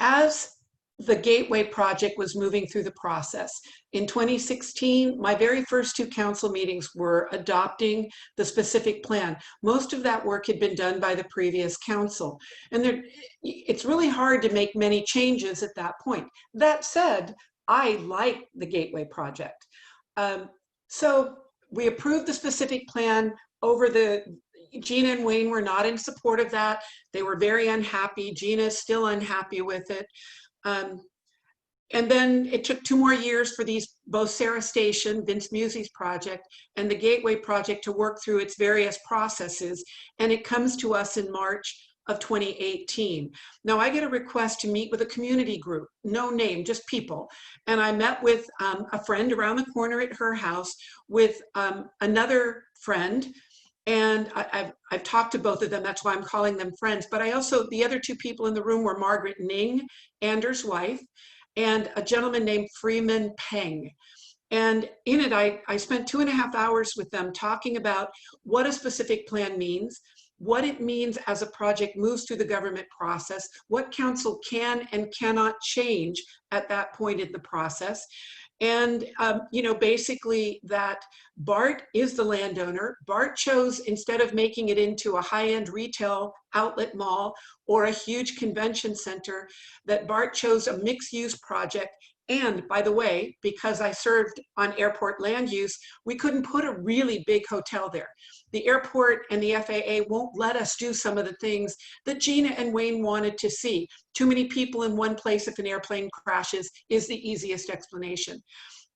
As the Gateway project was moving through the process, in 2016, my very first 2 council meetings were adopting the specific plan. Most of that work had been done by the previous council. And it's really hard to make many changes at that point. That said, I like the Gateway project. So we approved the specific plan. Gina and Wayne were not in support of that. They were very unhappy. Gina is still unhappy with it. And then it took 2 more years for both Sarah Station, Vince Musey's project, and the Gateway project to work through its various processes. And it comes to us in March of 2018. Now I get a request to meet with a community group, no name, just people. And I met with a friend around the corner at her house with another friend. And I've talked to both of them. That's why I'm calling them friends. But the other 2 people in the room were Margaret Ning, Anders' wife, and a gentleman named Freeman Peng. And in it, I spent 2.5 hours with them talking about what a specific plan means, what it means as a project moves through the government process, what council can and cannot change at that point in the process. And, you know, basically that BART is the landowner. BART chose, instead of making it into a high-end retail outlet mall or a huge convention center, that BART chose a mixed-use project. And by the way, because I served on airport land use, we couldn't put a really big hotel there. The airport and the FAA won't let us do some of the things that Gina and Wayne wanted to see. Too many people in one place if an airplane crashes is the easiest explanation.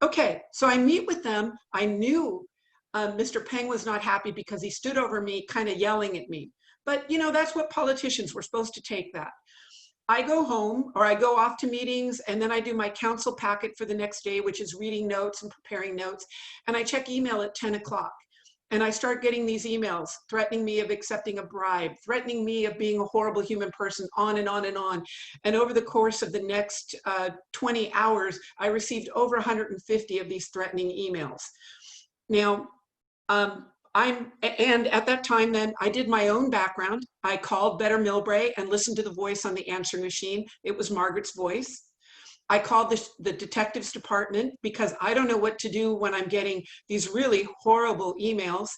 Okay, so I meet with them. I knew Mr. Peng was not happy because he stood over me kind of yelling at me. But you know, that's what politicians were supposed to take that. I go home, or I go off to meetings, and then I do my council packet for the next day, which is reading notes and preparing notes. And I check email at 10 o'clock. And I start getting these emails threatening me of accepting a bribe, threatening me of being a horrible human person, on and on and on. And over the course of the next 20 hours, I received over 150 of these threatening emails. Now, and at that time then, I did my own background. I called Better Millbrae and listened to the voice on the answering machine. It was Margaret's voice. I called the detectives department because I don't know what to do when I'm getting these really horrible emails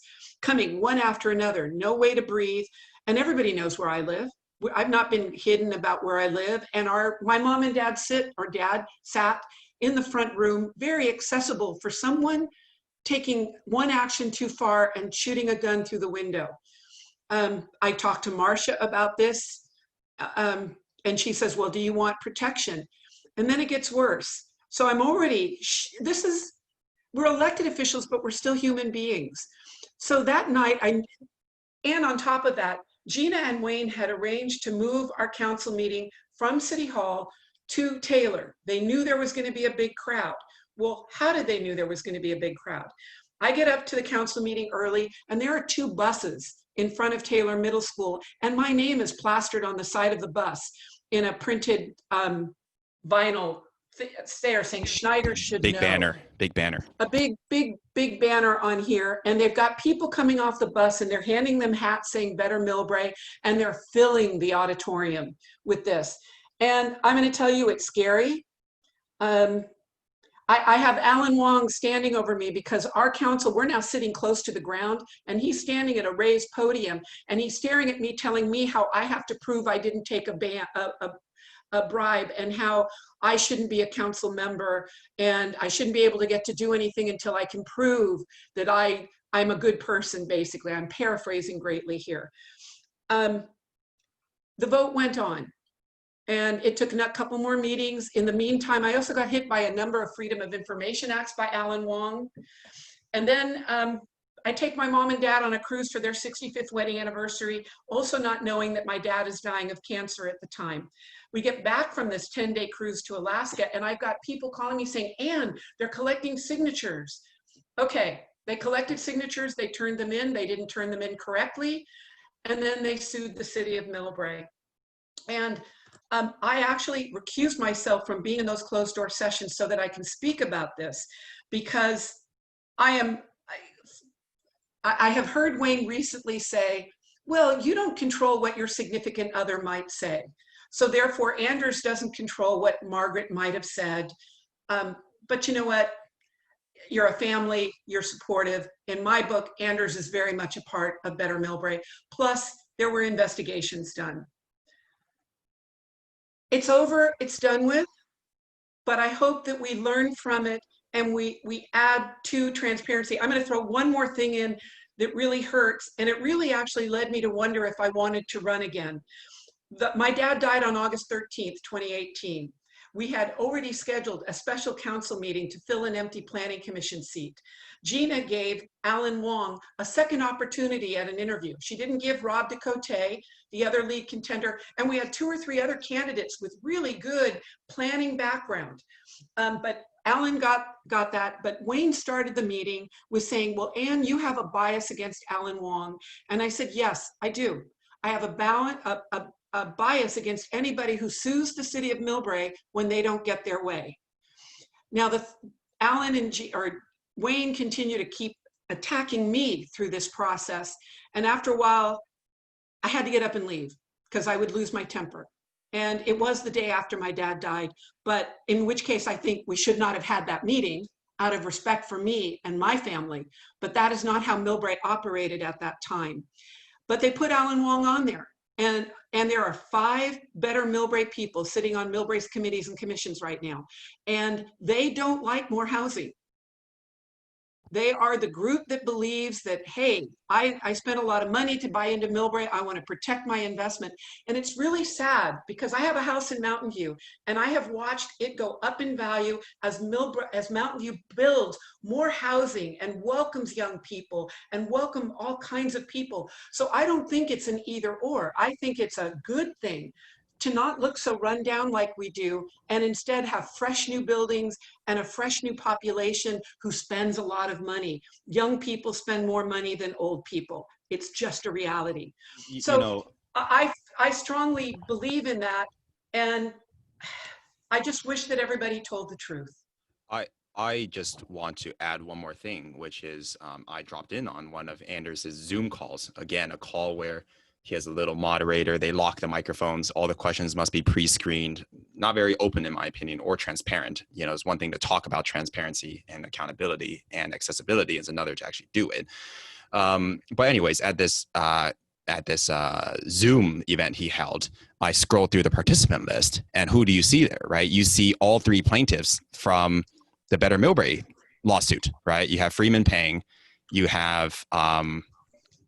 coming one after another, no way to breathe. And everybody knows where I live. I've not been hidden about where I live. And my mom and dad sat in the front room, very accessible for someone taking one action too far and shooting a gun through the window. I talked to Marcia about this, and she says, well, do you want protection? And then it gets worse. So I'm already, we're elected officials, but we're still human beings. So that night, and on top of that, Gina and Wayne had arranged to move our council meeting from City Hall to Taylor. They knew there was going to be a big crowd. Well, how did they knew there was going to be a big crowd? I get up to the council meeting early, and there are 2 buses in front of Taylor Middle School, and my name is plastered on the side of the bus in a printed vinyl there saying Schneider should know. Big banner. A big banner on here, and they've got people coming off the bus, and they're handing them hats saying Better Millbrae, and they're filling the auditorium with this. And I'm going to tell you, it's scary. I have Alan Wong standing over me because our council, we're now sitting close to the ground, and he's standing at a raised podium, and he's staring at me, telling me how I have to prove I didn't take a bribe, and how I shouldn't be a council member, and I shouldn't be able to get to do anything until I can prove that I'm a good person, basically. I'm paraphrasing greatly here. The vote went on. And it took a couple more meetings. In the meantime, I also got hit by a number of Freedom of Information Acts by Alan Wong. And then I take my mom and dad on a cruise for their 65th wedding anniversary, also not knowing that my dad is dying of cancer at the time. We get back from this 10-day cruise to Alaska, and I've got people calling me saying, Ann, they're collecting signatures. Okay, they collected signatures, they turned them in, they didn't turn them in correctly, and then they sued the city of Millbrae. And I actually recused myself from being in those closed door sessions so that I can speak about this, because I have heard Wayne recently say, well, you don't control what your significant other might say. So therefore, Anders doesn't control what Margaret might have said. But you know what? You're a family, you're supportive. In my book, Anders is very much a part of Better Millbrae. Plus, there were investigations done. It's over, it's done with, but I hope that we learn from it and we add to transparency. I'm going to throw one more thing in that really hurts, and it really actually led me to wonder if I wanted to run again. My dad died on August 13th, 2018. We had already scheduled a special council meeting to fill an empty planning commission seat. Gina gave Alan Wong a second opportunity at an interview. She didn't give Rob DeCote, the other lead contender, and we had 2 or 3 other candidates with really good planning background. But Alan got that, but Wayne started the meeting with saying, well, Ann, you have a bias against Alan Wong. And I said, yes, I do. I have a bias against anybody who sues the city of Millbrae when they don't get their way. Now, Alan and Wayne continue to keep attacking me through this process. And after a while, I had to get up and leave because I would lose my temper. And it was the day after my dad died, but in which case I think we should not have had that meeting out of respect for me and my family. But that is not how Millbrae operated at that time. But they put Alan Wong on there. And there are 5 better Millbrae people sitting on Millbrae's committees and commissions right now. And they don't like more housing. They are the group that believes that, hey, I spent a lot of money to buy into Millbrae. I want to protect my investment. And it's really sad because I have a house in Mountain View and I have watched it go up in value as Mountain View builds more housing and welcomes young people and welcome all kinds of people. So I don't think it's an either or. I think it's a good thing to not look so run down like we do and instead have fresh new buildings and a fresh new population who spends a lot of money. Young people spend more money than old people. It's just a reality. So I strongly believe in that. And I just wish that everybody told the truth. I just want to add one more thing, which is I dropped in on one of Anders's Zoom calls. Again, a call where he has a little moderator. They lock the microphones. All the questions must be pre-screened. Not very open, in my opinion, or transparent. You know, it's one thing to talk about transparency and accountability, and accessibility is another to actually do it. But anyways, at this Zoom event he held, I scrolled through the participant list, and who do you see there, right? You see all 3 plaintiffs from the Better Millbrae lawsuit, right? You have Freeman Pang, you have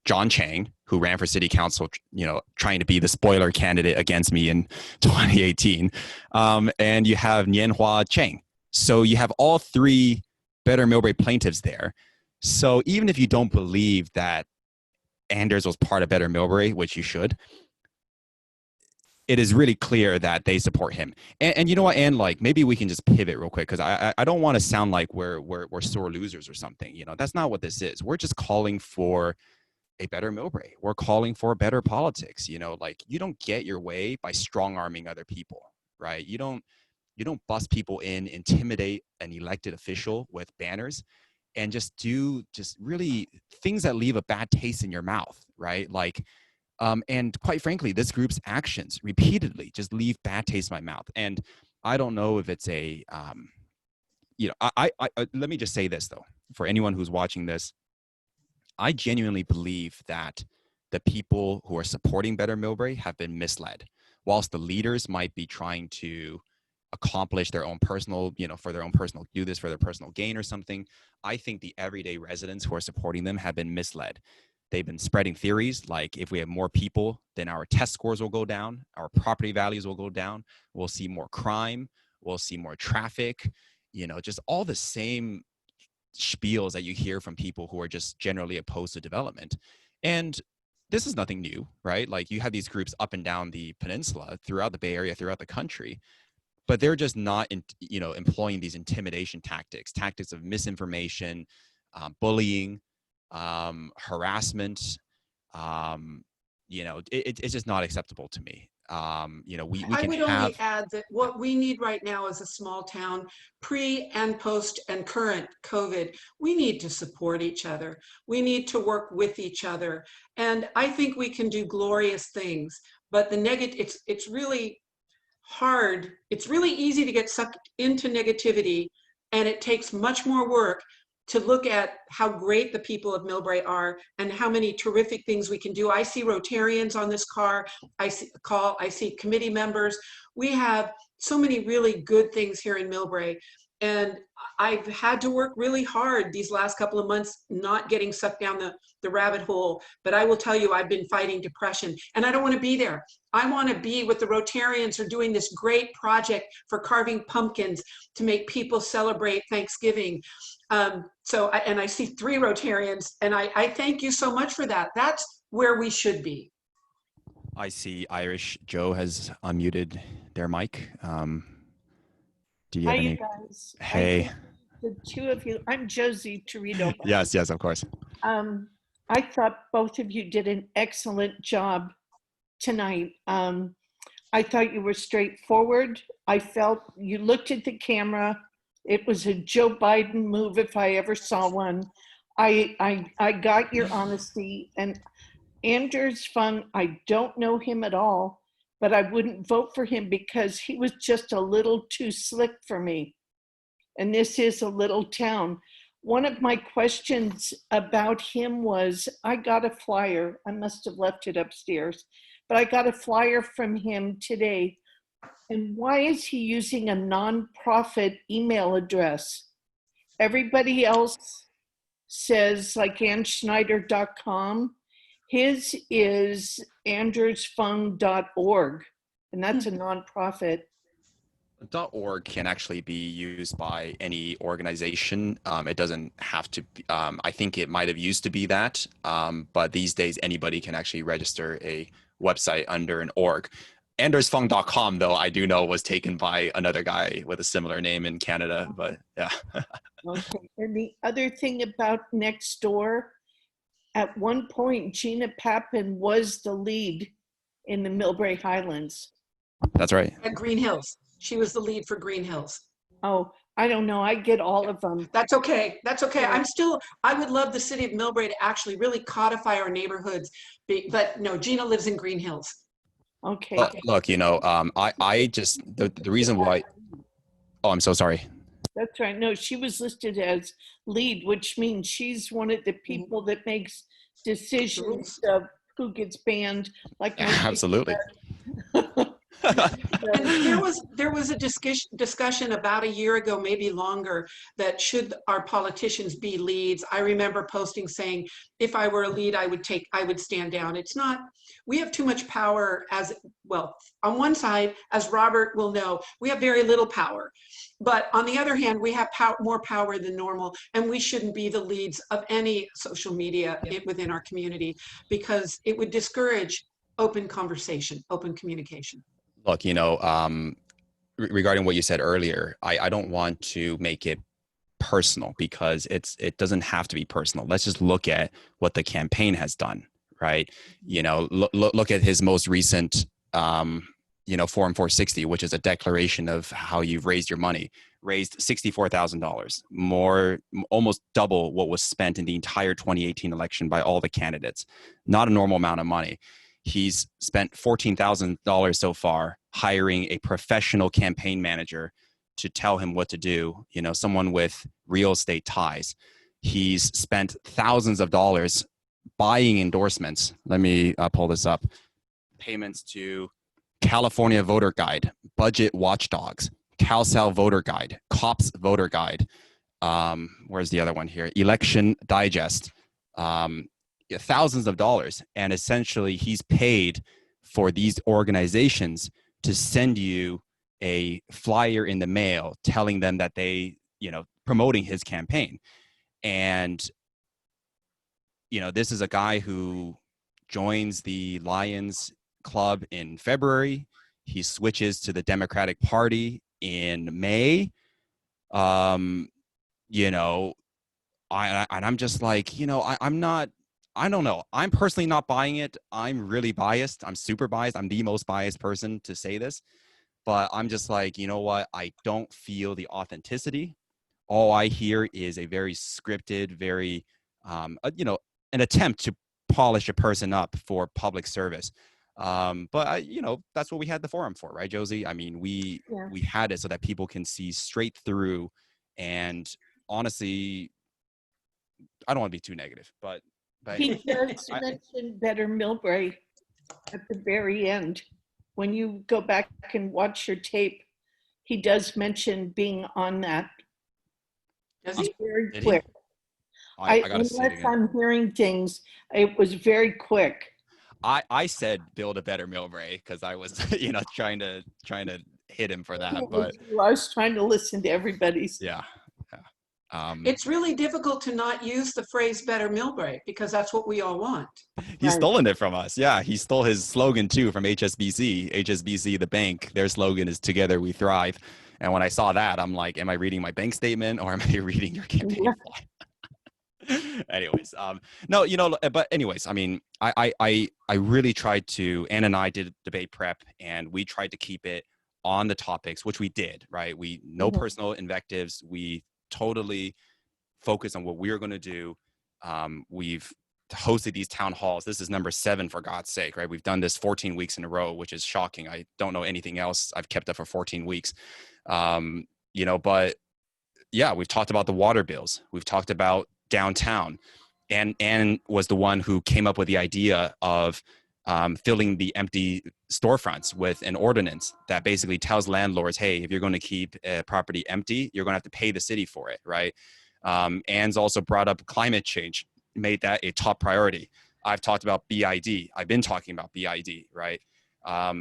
John Chang, who ran for city council, you know, trying to be the spoiler candidate against me in 2018. And you have Nianhua Cheng. So you have all 3 Better Millbrae plaintiffs there. So even if you don't believe that Anders was part of Better Millbrae, which you should, it is really clear that they support him. And you know what, Ann, like, maybe we can just pivot real quick, because I don't want to sound like we're sore losers or something. You know, that's not what this is. We're just calling for a better Millbrae. We're calling for better politics. You know, like, you don't get your way by strong-arming other people, right? You don't bust people in, intimidate an elected official with banners, and just do really things that leave a bad taste in your mouth, right? Like, and quite frankly, this group's actions repeatedly just leave bad taste in my mouth. And I don't know if it's a, you know, I let me just say this though, for anyone who's watching this, I genuinely believe that the people who are supporting Better Millbrae have been misled. Whilst the leaders might be trying to accomplish their own personal, you know, for their own personal, do this for their personal gain or something, I think the everyday residents who are supporting them have been misled. They've been spreading theories like, if we have more people, then our test scores will go down, our property values will go down, we'll see more crime, we'll see more traffic, you know, just all the same spiels that you hear from people who are just generally opposed to development. And this is nothing new, right? Like, you have these groups up and down the peninsula, throughout the Bay Area, throughout the country, but they're just not, you know, employing these intimidation tactics of misinformation, bullying, harassment. You know, it's just not acceptable to me. You know, we can have. I would only add that what we need right now is a small town, pre and post and current COVID. We need to support each other. We need to work with each other. And I think we can do glorious things, but the negative, it's really hard. It's really easy to get sucked into negativity, and it takes much more work to look at how great the people of Millbrae are and how many terrific things we can do. I see Rotarians on this car. I see committee members. We have so many really good things here in Millbrae. And I've had to work really hard these last couple of months, not getting sucked down the rabbit hole. But I will tell you, I've been fighting depression, and I don't want to be there. I want to be with the Rotarians who are doing this great project for carving pumpkins to make people celebrate Thanksgiving. And I see 3 Rotarians, and I thank you so much for that. That's where we should be. I see Irish Joe has unmuted their mic. Do you have any? Guys. Hey. The 2 of you, I'm Josie Torito. Yes, of course. I thought both of you did an excellent job tonight. I thought you were straightforward. I felt you looked at the camera. It was a Joe Biden move if I ever saw one. I got your honesty, and Anders Fung, I don't know him at all, but I wouldn't vote for him because he was just a little too slick for me. And this is a little town. One of my questions about him was, I got a flyer. I must have left it upstairs, but I got a flyer from him today. And why is he using a nonprofit email address? Everybody else says like AnnSchneider.com. His is andersfung.org, and that's a nonprofit. .org can actually be used by any organization. It doesn't have to be, I think it might have used to be that, but these days anybody can actually register a website under an org. Andersfung.com, though, I do know was taken by another guy with a similar name in Canada, but yeah. Okay. And the other thing about Nextdoor, at one point, Gina Pappin was the lead in the Millbrae Highlands. That's right. At Green Hills. She was the lead for Green Hills. Oh, I don't know. I get all of them. That's okay. That's okay. I would love the city of Millbrae to actually really codify our neighborhoods. But no, Gina lives in Green Hills. Okay. Look, you know, I just, the reason why, oh, I'm so sorry. That's right. No, she was listed as lead, which means she's one of the people that makes decisions of who gets banned. Like Absolutely. And there was a discussion about a year ago, maybe longer, that should our politicians be leads. I remember posting saying, if I were a lead, I would stand down. It's not, we have too much power as well. On one side, as Robert will know, we have very little power. But on the other hand, we have more power than normal, and we shouldn't be the leads of any social media within our community, because it would discourage open conversation, open communication. Look, you know, regarding what you said earlier, I don't want to make it personal, because it doesn't have to be personal. Let's just look at what the campaign has done, right? You know, look at his most recent, you know, Forum 460, which is a declaration of how you've raised your money, raised $64,000, more, almost double what was spent in the entire 2018 election by all the candidates. Not a normal amount of money. He's spent $14,000 so far hiring a professional campaign manager to tell him what to do, you know, someone with real estate ties. He's spent thousands of dollars buying endorsements. Let me pull this up. Payments to California Voter Guide, Budget Watchdogs, CalSal Voter Guide, COPS Voter Guide. Where's the other one here? Election Digest. Thousands of dollars, and essentially he's paid for these organizations to send you a flyer in the mail telling them that they, you know, promoting his campaign. And, you know, this is a guy who joins the Lions Club in February. He switches to the Democratic Party in May. You know, I'm just like, you know, I don't know. I'm personally not buying it. I'm really biased. I'm super biased. I'm the most biased person to say this, but I'm just like, you know what? I don't feel the authenticity. All I hear is a very scripted, very, you know, an attempt to polish a person up for public service. But you know, that's what we had the forum for, right, Josie? I mean, we had it so that people can see straight through. And honestly, I don't want to be too negative, but he does mention Better Millbrae at the very end. When you go back and watch your tape, he does mention being on that. Does he? Very quick. Unless I'm hearing things, it was very quick. I said build a better Millbrae because I was, you know, trying to hit him for that. But I was trying to listen to everybody's. Yeah. It's really difficult to not use the phrase better Millbrae, because that's what we all want. He's stolen it from us. Yeah, he stole his slogan too from HSBC. HSBC, the bank, their slogan is "Together we thrive." And when I saw that, I'm like, am I reading my bank statement or am I reading your campaign flyer? Anyways, no, you know, but anyways, I mean, I really tried to, Ann and I did debate prep, and we tried to keep it on the topics, which we did, right? We no personal invectives. We totally focus on what we're going to do. We've hosted these town halls. This is number 7, for God's sake, right? We've done this 14 weeks in a row, which is shocking. I don't know anything else I've kept up for 14 weeks. But yeah, we've talked about the water bills. We've talked about downtown, and was the one who came up with the idea of filling the empty storefronts with an ordinance that basically tells landlords, hey, if you're going to keep a property empty, you're going to have to pay the city for it, right? Ann's also brought up climate change, made that a top priority. I've talked about BID. I've been talking about BID, right?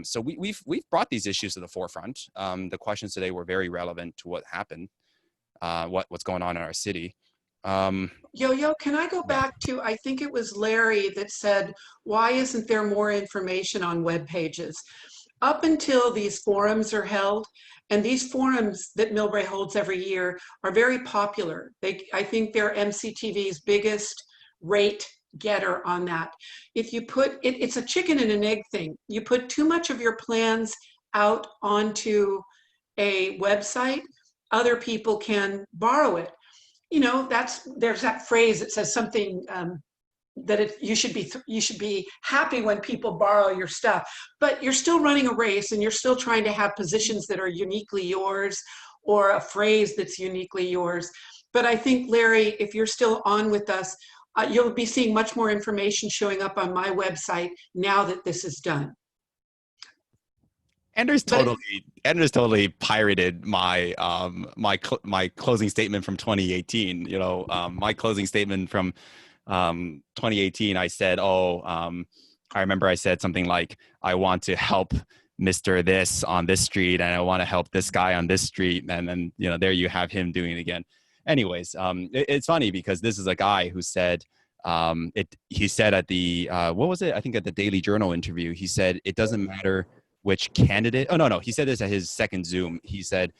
So we've brought these issues to the forefront. The questions today were very relevant to what happened, what's going on in our city. Yo-Yo, can I go back to, I think it was Larry that said, why isn't there more information on web pages? Up until these forums are held, and these forums that Millbrae holds every year are very popular. I think they're MCTV's biggest rate getter on that. If you put, it's a chicken and an egg thing. You put too much of your plans out onto a website, other people can borrow it. You know, there's that phrase that says something that you should be happy when people borrow your stuff, but you're still running a race and you're still trying to have positions that are uniquely yours or a phrase that's uniquely yours. But I think, Larry, if you're still on with us, you'll be seeing much more information showing up on my website now that this is done. Anders totally pirated my my closing statement from 2018. My closing statement from 2018, I said, I remember I said something like, I want to help Mr. This on this street, and I want to help this guy on this street. And then, there you have him doing it again. Anyways, it's funny because this is a guy who said, he said at the, what was it? I think at the Daily Journal interview, he said, it doesn't matter which candidate. Oh, no. He said this at his second Zoom. He said,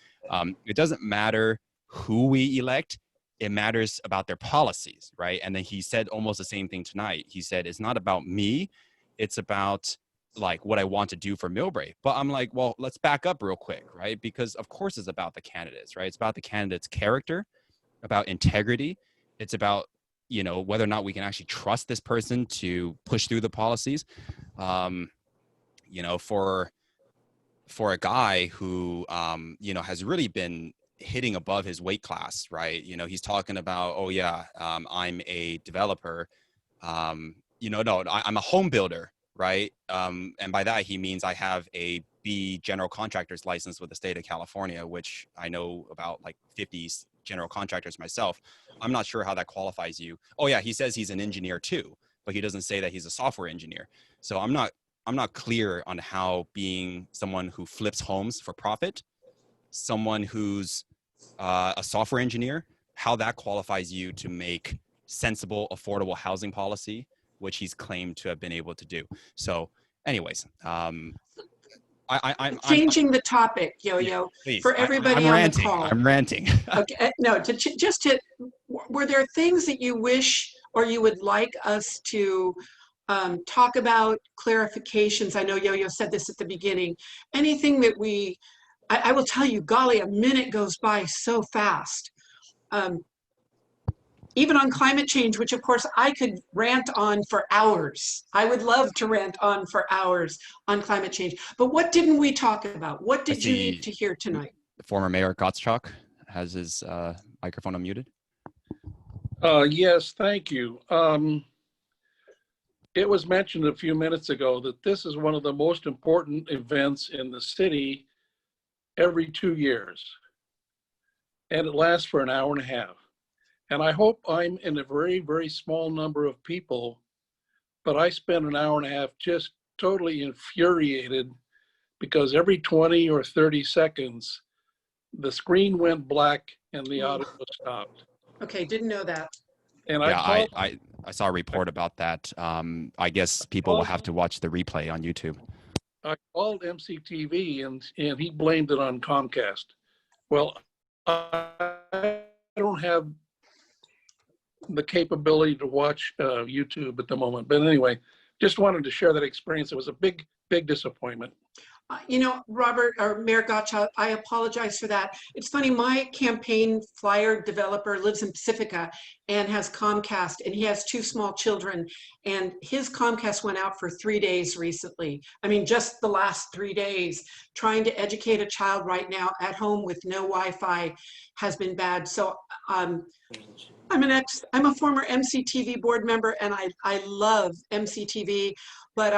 it doesn't matter who we elect. It matters about their policies, right? And then he said almost the same thing tonight. He said, it's not about me. It's about like what I want to do for Millbrae. But I'm like, well, let's back up real quick, right? Because of course it's about the candidates, right? It's about the candidate's character, about integrity. It's about, whether or not we can actually trust this person to push through the policies. For a guy who, has really been hitting above his weight class, right? He's talking about, I'm a developer. I'm a home builder, right? And by that, he means I have a B general contractor's license with the state of California, which I know about like 50 general contractors myself. I'm not sure how that qualifies you. Oh yeah, he says he's an engineer too, but he doesn't say that he's a software engineer. So I'm not clear on how being someone who flips homes for profit, someone who's a software engineer, how that qualifies you to make sensible, affordable housing policy, which he's claimed to have been able to do. So anyways, I'm changing the topic, Yo-Yo, please, for everybody on the call. I'm ranting. Okay, no, were there things that you wish or you would like us to talk about, clarifications? I know Yo-Yo said this at the beginning. Anything that I will tell you, golly, a minute goes by so fast. Even on climate change, which of course I could rant on for hours. I would love to rant on for hours on climate change. But what didn't we talk about? What did you need to hear tonight? Former Mayor Gottschalk has his microphone unmuted. Yes, thank you. It was mentioned a few minutes ago that this is one of the most important events in the city every 2 years. And it lasts for an hour and a half. And I hope I'm in a very, very small number of people, but I spent an hour and a half just totally infuriated because every 20 or 30 seconds, the screen went black and the audio stopped. Okay, didn't know that. And I saw a report about that. I guess people will have to watch the replay on YouTube. I called MCTV and he blamed it on Comcast. Well, I don't have the capability to watch YouTube at the moment. But anyway, just wanted to share that experience. It was a big, big disappointment. You know, Robert or Mayor Gottschalk, I apologize for that. It's funny, my campaign flyer developer lives in Pacifica and has Comcast, and he has 2 small children, and his Comcast went out for 3 days recently. I mean, just the last 3 days. Trying to educate a child right now at home with no Wi-Fi has been bad. So I'm a former MCTV board member, and I love MCTV, but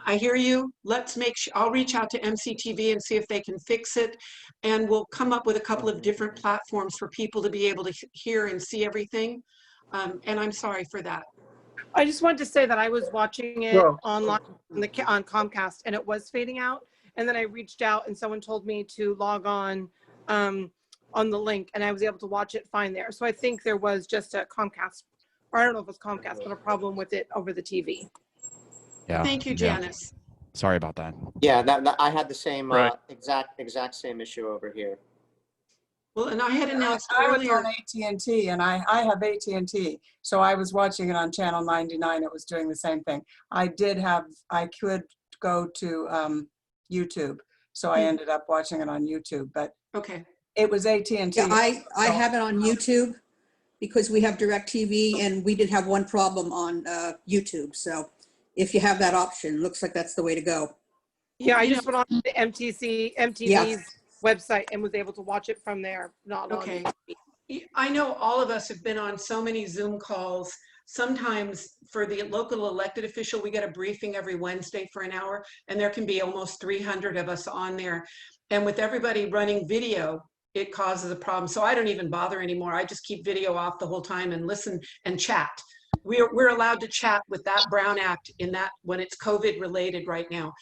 I hear you. Let's make sure, I'll reach out to MCTV and see if they can fix it. And we'll come up with a couple of different platforms for people to be able to hear and see everything. And I'm sorry for that. I just wanted to say that I was watching it Well- online on Comcast, and it was fading out. And then I reached out and someone told me to log on the link, and I was able to watch it fine there. So I think there was just a Comcast, or I don't know if it was Comcast, but a problem with it over the TV. Yeah. Thank you, yeah. Janice. Sorry about that. Yeah, that I had the same Right. exact same issue over here. Well, and I had announced I was earlier. on AT&T, and I have AT&T, so I was watching it on channel 99. It was doing the same thing. I could go to YouTube, so I ended up watching it on YouTube, but Okay. it was AT&T. Yeah, I have it on YouTube because we have DirecTV, and we did have one problem on YouTube. So if you have that option, looks like that's the way to go. Yeah, I You just went on the MTV's Yeah. website and was able to watch it from there, not Okay. on TV. I know all of us have been on so many Zoom calls. Sometimes for the local elected official, we get a briefing every Wednesday for an hour, and there can be almost 300 of us on there. And with everybody running video, it causes a problem. So I don't even bother anymore. I just keep video off the whole time and listen and chat. We're allowed to chat with that Brown Act in that when it's COVID related right now.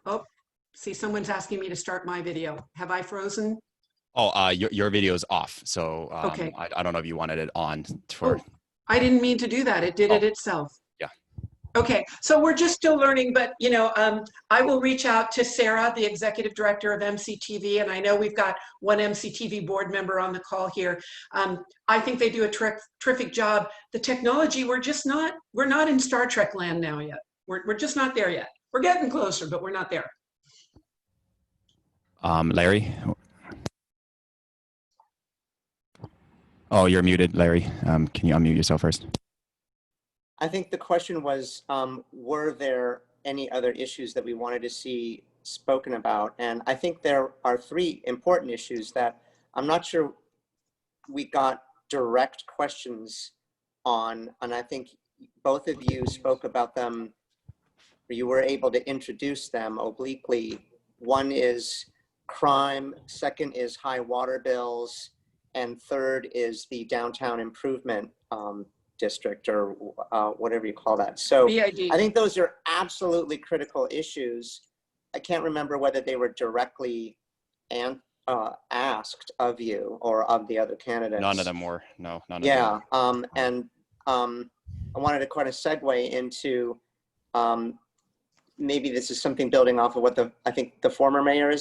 Oh, see, someone's asking me to start my video. Have I frozen? Oh, your video is off. So Okay. I don't know if you wanted it on for. Oh, I didn't mean to do that. It did it itself. Yeah. Okay, so we're just still learning, but you know, I will reach out to Sarah, the executive director of MCTV, and I know we've got one MCTV board member on the call here. I think they do a terrific job. The technology, we're not in Star Trek land now yet. We're just not there yet. We're getting closer, but we're not there. Larry. Oh, you're muted, Larry. Can you unmute yourself first? I think the question was, were there any other issues that we wanted to see spoken about? And I think there are 3 important issues that I'm not sure we got direct questions on, and I think both of you spoke about them, or you were able to introduce them obliquely. One is crime, second is high water bills, and third is the downtown improvement district, or whatever you call that. So BID. I think those are absolutely critical issues. I can't remember whether they were directly asked of you or of the other candidates. None of them were. No, none of them. Yeah, and I wanted to kind of segue into maybe this is something building off of what I think the former mayor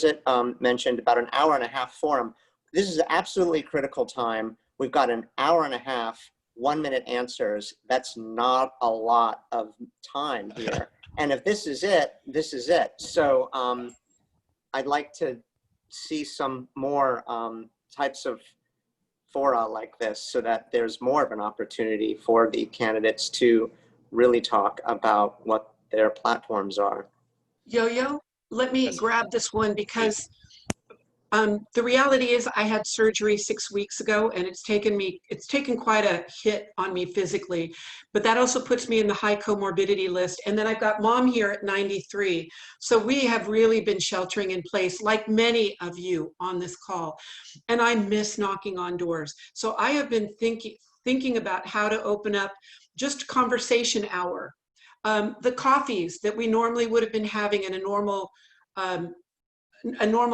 mentioned about an hour-and-a-half forum. This is absolutely critical time. We've got an hour-and-a-half, 1-minute answers. That's not a lot of time here. And if this is it, this is it. So I'd like to see some more types of fora like this so that there's more of an opportunity for the candidates to really talk about what their platforms are. Yo-Yo, let me grab this one because the reality is I had surgery 6 weeks ago, and it's taken quite a hit on me physically, but that also puts me in the high comorbidity list. And then I've got mom here at 93. So we have really been sheltering in place, like many of you on this call. And I miss knocking on doors. So I have been thinking about how to open up just conversation hour. The coffees that we normally would have been having in a normal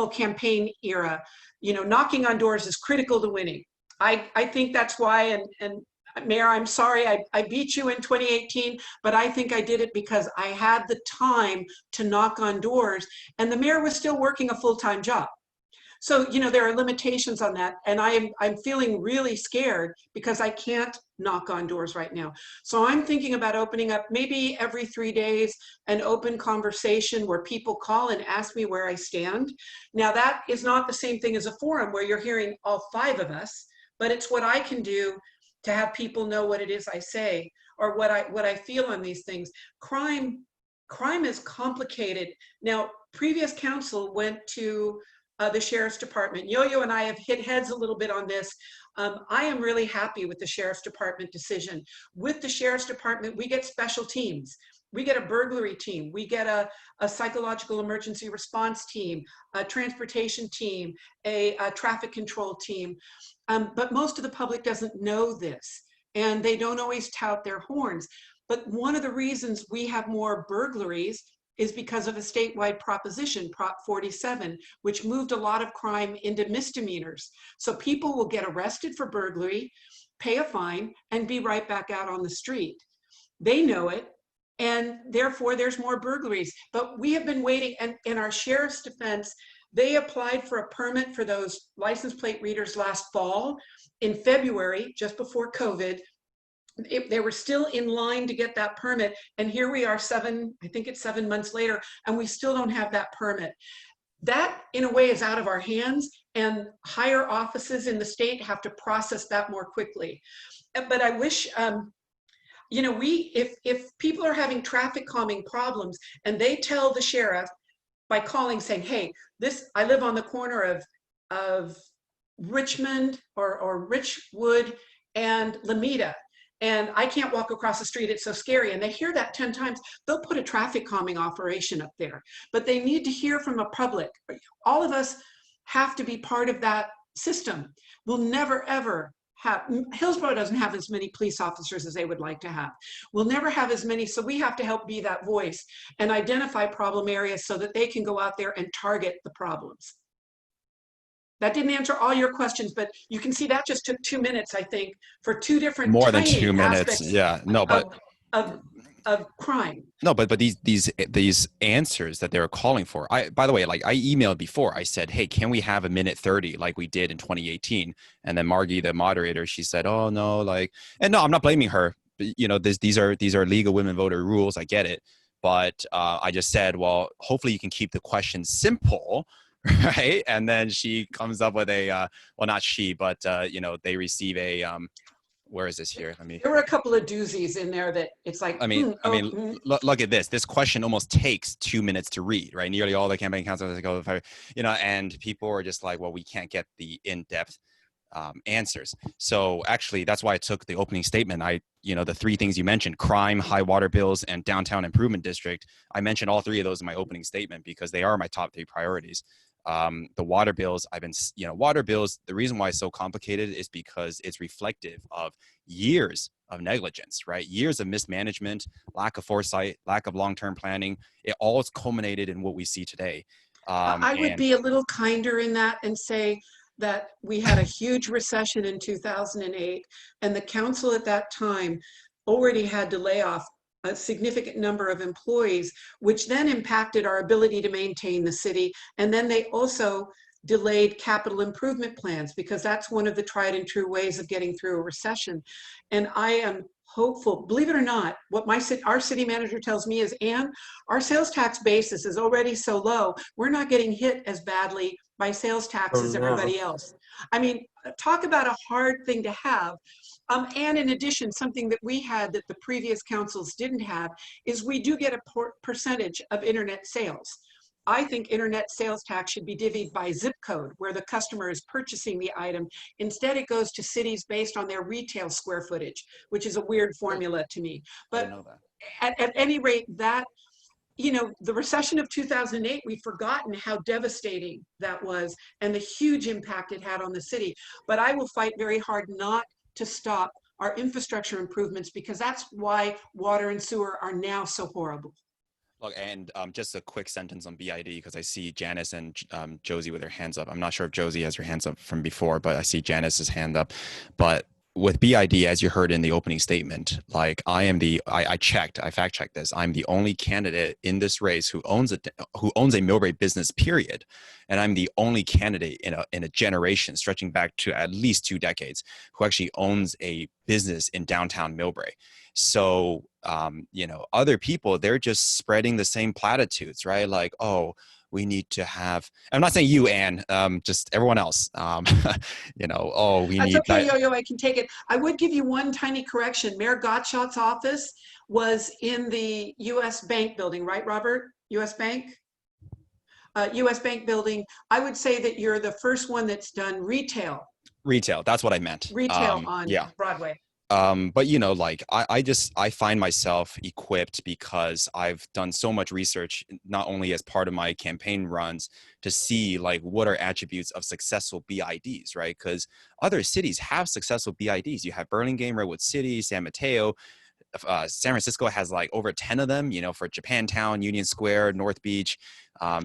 campaign era, you know, knocking on doors is critical to winning. I think that's why, and Mayor, I'm sorry, I beat you in 2018, but I think I did it because I had the time to knock on doors, and the mayor was still working a full-time job. So, there are limitations on that. And I'm feeling really scared because I can't knock on doors right now. So I'm thinking about opening up maybe every 3 days, an open conversation where people call and ask me where I stand. Now that is not the same thing as a forum where you're hearing all 5 of us, but it's what I can do to have people know what it is I say or what I feel on these things. Crime is complicated. Now, previous council went to the Sheriff's Department. Yo-Yo and I have hit heads a little bit on this. I am really happy with the Sheriff's Department decision. With the Sheriff's Department, we get special teams. We get a burglary team. We get a psychological emergency response team, a transportation team, a traffic control team. But most of the public doesn't know this, and they don't always tout their horns. But one of the reasons we have more burglaries is because of a statewide proposition, Prop 47, which moved a lot of crime into misdemeanors. So people will get arrested for burglary, pay a fine, and be right back out on the street. They know it, and therefore there's more burglaries. But we have been waiting, and in our sheriff's defense, they applied for a permit for those license plate readers last fall. In February, just before COVID, they were still in line to get that permit. And here we are I think it's 7 months later, and we still don't have that permit. That in a way is out of our hands, and higher offices in the state have to process that more quickly. But I wish, if people are having traffic calming problems and they tell the sheriff by calling saying, hey, I live on the corner of Richmond or Richwood and Lameda, and I can't walk across the street, it's so scary. And they hear that 10 times, they'll put a traffic calming operation up there. But they need to hear from the public. All of us have to be part of that system. We'll never, ever have, Hillsborough doesn't have as many police officers as they would like to have. We'll never have as many, so we have to help be that voice and identify problem areas so that they can go out there and target the problems. That didn't answer all your questions, but you can see that just took 2 minutes, I think, for 2 different More than tiny 2 minutes. aspects Yeah, no, but of crime. no, but these answers that they were calling for. By the way, like I emailed before. I said, hey, can we have a minute 30 like we did in 2018? And then Margie, the moderator, she said, oh no, and no, I'm not blaming her. These are legal women voter rules. I get it, but I just said, well, hopefully you can keep the questions simple. Right. And then she comes up with well, not she, but, they receive where is this here? There were a couple of doozies in there that it's like, look at this. This question almost takes 2 minutes to read, right? Nearly all the campaign councilors go, and people are just like, well, we can't get the in-depth answers. So actually, that's why I took the opening statement. The 3 things you mentioned, crime, high water bills, and downtown improvement district. I mentioned all 3 of those in my opening statement because they are my top 3 priorities. The water bills, water bills, the reason why it's so complicated is because it's reflective of years of negligence, right? Years of mismanagement, lack of foresight, lack of long-term planning. It all is culminated in what we see today. I would be a little kinder in that and say that we had a huge recession in 2008, and the council at that time already had to lay off a significant number of employees, which then impacted our ability to maintain the city. And then they also delayed capital improvement plans because that's one of the tried and true ways of getting through a recession. And I am hopeful, believe it or not, what our city manager tells me is, Ann, our sales tax basis is already so low, we're not getting hit as badly by sales tax as everybody else. I mean, talk about a hard thing to have. And in addition, something that we had that the previous councils didn't have is we do get a percentage of internet sales. I think internet sales tax should be divvied by zip code where the customer is purchasing the item. Instead, it goes to cities based on their retail square footage, which is a weird formula to me. But at any rate, that, the recession of 2008, we've forgotten how devastating that was and the huge impact it had on the city. But I will fight very hard not to stop our infrastructure improvements because that's why water and sewer are now so horrible. Look, and just a quick sentence on BID because I see Janice and Josie with their hands up. I'm not sure if Josie has her hands up from before, but I see Janice's hand up. But with BID, as you heard in the opening statement, like I fact checked this. I'm the only candidate in this race who owns a Millbrae business, period. And I'm the only candidate in a generation stretching back to at least 2 decades who actually owns a business in downtown Millbrae. So, other people, they're just spreading the same platitudes, right? Like, oh, we need to have, I'm not saying you, Anne, just everyone else, oh, we That's need okay, that. Yo-Yo, I can take it. I would give you one tiny correction. Mayor Gottschalk's office was in the US Bank building, right, Robert? US Bank? US Bank building. I would say that you're the first one that's done retail That's what I meant. on Yeah. Broadway. But like I find myself equipped because I've done so much research, not only as part of my campaign runs, to see like what are attributes of successful BIDs, right? Because other cities have successful BIDs. You have Burlingame, Redwood City, San Mateo. San Francisco has like over 10 of them, for Japantown, Union Square, North Beach,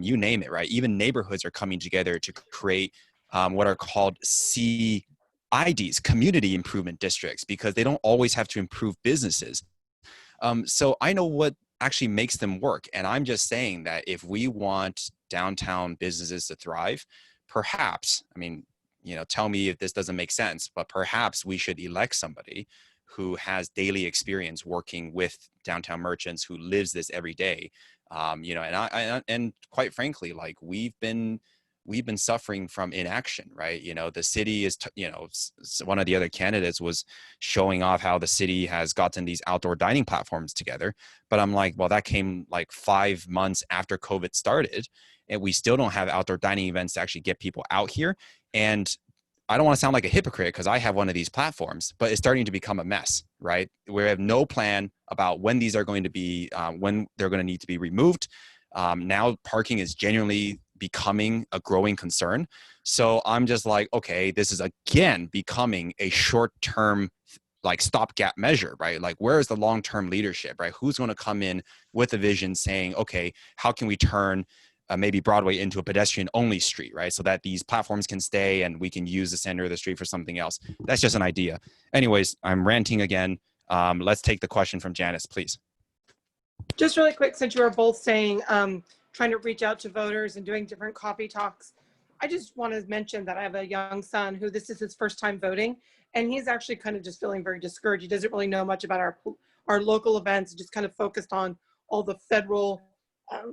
you name it, right? Even neighborhoods are coming together to create what are called CIDs, community improvement districts, because they don't always have to improve businesses. So I know what actually makes them work. And I'm just saying that if we want downtown businesses to thrive, perhaps, tell me if this doesn't make sense, but perhaps we should elect somebody who has daily experience working with downtown merchants, who lives this every day. And quite frankly, like we've been suffering from inaction, right? The city is, one of the other candidates was showing off how the city has gotten these outdoor dining platforms together. But I'm like, well, that came like 5 months after COVID started, and we still don't have outdoor dining events to actually get people out here. And I don't want to sound like a hypocrite because I have one of these platforms, but it's starting to become a mess, right? We have no plan about when these are going to be, when they're going to need to be removed. Now parking is genuinely becoming a growing concern. So I'm just like, okay, this is again becoming a short-term like stopgap measure, right? Like, where is the long-term leadership, right? Who's going to come in with a vision saying, okay, how can we turn maybe Broadway into a pedestrian-only street, right? So that these platforms can stay and we can use the center of the street for something else. That's just an idea. Anyways, I'm ranting again. Let's take the question from Janice, please. Just really quick, since you were both saying trying to reach out to voters and doing different coffee talks, I just want to mention that I have a young son who this is his first time voting, and he's actually kind of just feeling very discouraged. He doesn't really know much about our local events, just kind of focused on all the federal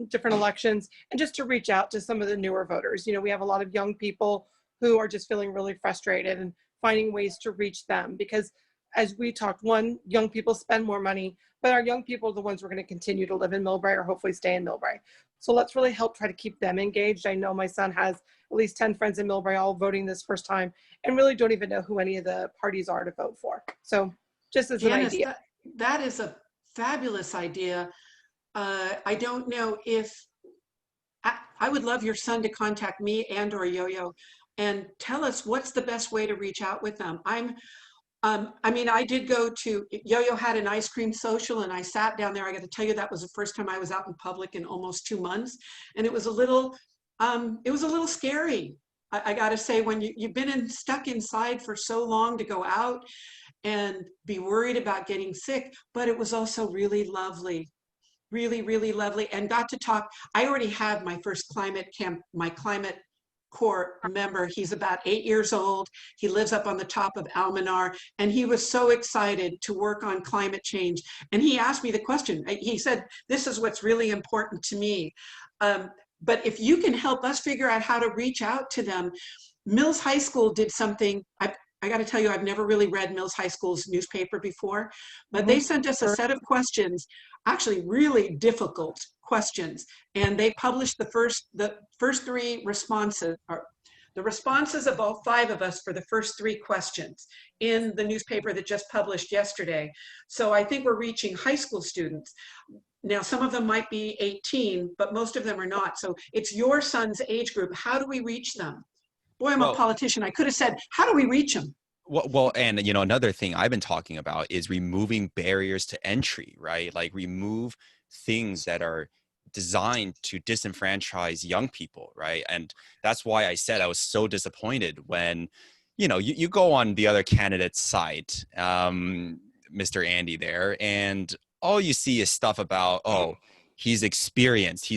different elections, and just to reach out to some of the newer voters. We have a lot of young people who are just feeling really frustrated and finding ways to reach them, because as we talked, one, young people spend more money, but our young people are the ones who are going to continue to live in Millbrae or hopefully stay in Millbrae. So let's really help try to keep them engaged. I know my son has at least 10 friends in Millbrae all voting this first time and really don't even know who any of the parties are to vote for. So just as Janice, an idea. that is a fabulous idea. I don't know if, I would love your son to contact me and or Yo-Yo and tell us what's the best way to reach out with them. I did go to, Yo-Yo had an ice cream social and I sat down there. I got to tell you, that was the first time I was out in public in almost 2 months. And it was a little scary. I got to say, when you've been stuck inside for so long, to go out and be worried about getting sick, but it was also really lovely. Really, really lovely, and got to talk. I already have my first climate Corps member. He's about 8 years old. He lives up on the top of Almanar, and he was so excited to work on climate change. And he asked me the question. He said, "This is what's really important to me." But if you can help us figure out how to reach out to them, Mills High School did something. I got to tell you, I've never really read Mills High School's newspaper before, but they sent us a set of questions, actually really difficult questions, and they published the first 3 responses, or the responses of all 5 of us for the first 3 questions in the newspaper that just published yesterday. So I think we're reaching high school students. Now, some of them might be 18, but most of them are not. So it's your son's age group. How do we reach them? Boy, I'm a politician. I could have said, how do we reach them? Well, and another thing I've been talking about is removing barriers to entry, right? Like, remove things that are designed to disenfranchise young people, right? And that's why I said I was so disappointed when you know, you go on the other candidate's site, Mr. Andy there, and all you see is stuff about, oh, he's experienced,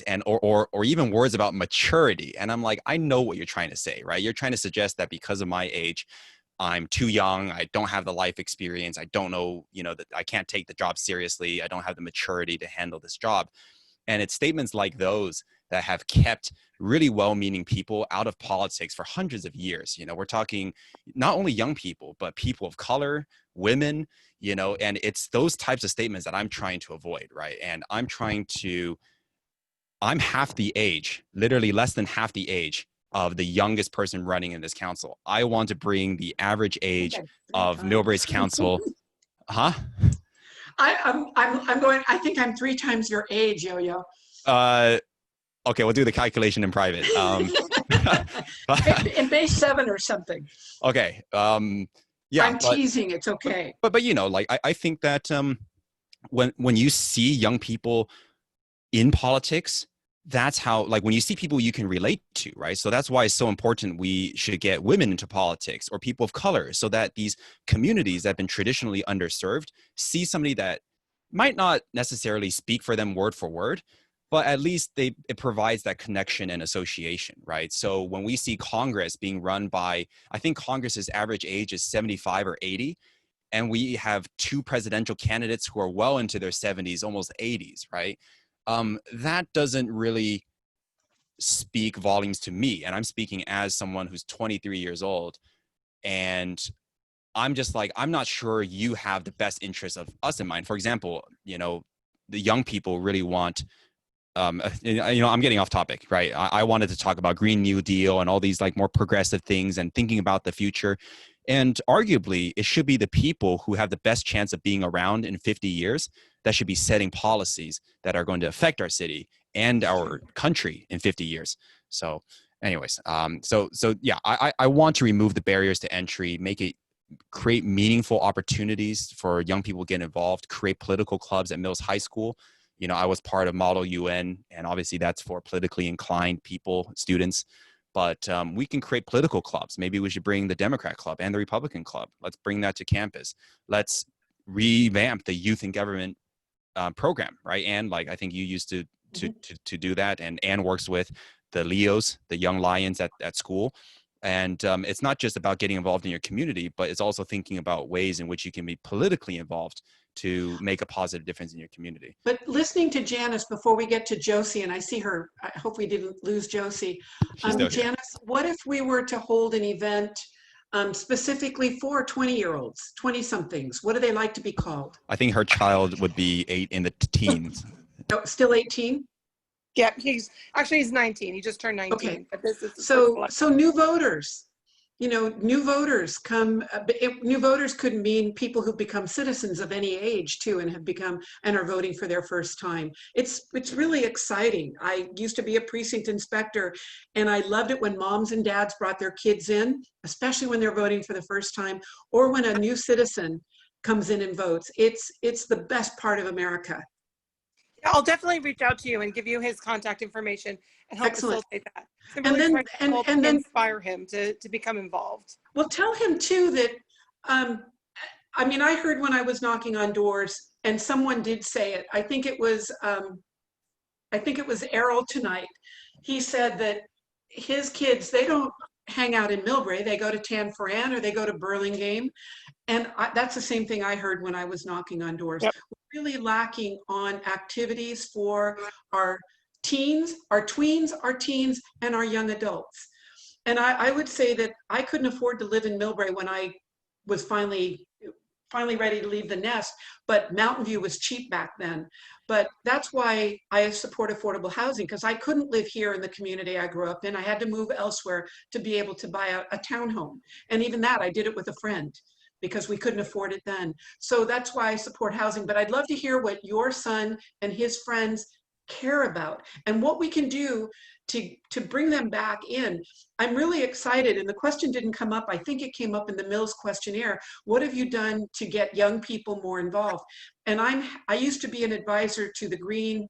and or even words about maturity. And I'm like, I know what you're trying to say, right? You're trying to suggest that because of my age, I'm too young, I don't have the life experience, I don't know, you know, that I can't take the job seriously, I don't have the maturity to handle this job. And it's statements like those that have kept really well-meaning people out of politics for hundreds of years. You know, we're talking not only young people, but people of color, women, you know, and it's those types of statements that I'm trying to avoid, right? And I'm half the age, literally less than half the age of the youngest person running in this council. I want to bring the average age of Millbrae's council. Huh? I'm going, I think I'm 3 times your age, Yo-Yo. Okay, we'll do the calculation in private. In base 7 or something. Okay. Yeah. I'm teasing, it's okay. But you know, like I think that when you see young people in politics, that's how, like, when you see people you can relate to, right? So that's why it's so important we should get women into politics or people of color, so that these communities that have been traditionally underserved see somebody that might not necessarily speak for them word for word, but at least it provides that connection and association, right? So when we see Congress being run by, I think Congress's average age is 75 or 80, and we have 2 presidential candidates who are well into their 70s, almost 80s, right? That doesn't really speak volumes to me. And I'm speaking as someone who's 23 years old. And I'm just like, I'm not sure you have the best interests of us in mind. For example, you know, the young people really want, you know, I'm getting off topic, right? I wanted to talk about Green New Deal and all these like more progressive things and thinking about the future. And arguably, it should be the people who have the best chance of being around in 50 years that should be setting policies that are going to affect our city and our country in 50 years. So anyways, so yeah, I want to remove the barriers to entry, create meaningful opportunities for young people to get involved, create political clubs at Mills High School. You know, I was part of Model UN, and obviously that's for politically inclined people, students. But we can create political clubs. Maybe we should bring the Democrat Club and the Republican Club. Let's bring that to campus. Let's revamp the youth in government program, right? And like, I think you used to do that, and Anne works with the Leos, the Young Lions at school. And it's not just about getting involved in your community, but it's also thinking about ways in which you can be politically involved to make a positive difference in your community. But listening to Janice before we get to Josie, and I see her, I hope we didn't lose Josie. Janice, what if we were to hold an event specifically for 20-year-olds, 20-somethings? What do they like to be called? I think her child would be 8 in the teens. Oh, still 18? Yeah, he's 19. He just turned 19. Okay. But this is so new voters, you know, new voters new voters could mean people who become citizens of any age too, and have become and are voting for their first time. It's really exciting. I used to be a precinct inspector, and I loved it when moms and dads brought their kids in, especially when they're voting for the first time, or when a new citizen comes in and votes. It's the best part of America. I'll definitely reach out to you and give you his contact information and help facilitate that. Really and then inspire him to become involved. Well, tell him too that, I mean, I heard when I was knocking on doors, and someone did say it. I think it was Errol tonight. He said that his kids, they don't hang out in Millbrae. They go to Tanforan or they go to Burlingame. And that's the same thing I heard when I was knocking on doors. Yep. We're really lacking on activities for our teens, our tweens, our teens, and our young adults. And I would say that I couldn't afford to live in Millbrae when I was finally ready to leave the nest, but Mountain View was cheap back then. But that's why I support affordable housing, because I couldn't live here in the community I grew up in. I had to move elsewhere to be able to buy a townhome. And even that, I did it with a friend, because we couldn't afford it then. So that's why I support housing. But I'd love to hear what your son and his friends care about and what we can do to bring them back in. I'm really excited, and the question didn't come up. I think it came up in the Mills questionnaire. What have you done to get young people more involved? And I used to be an advisor to the Green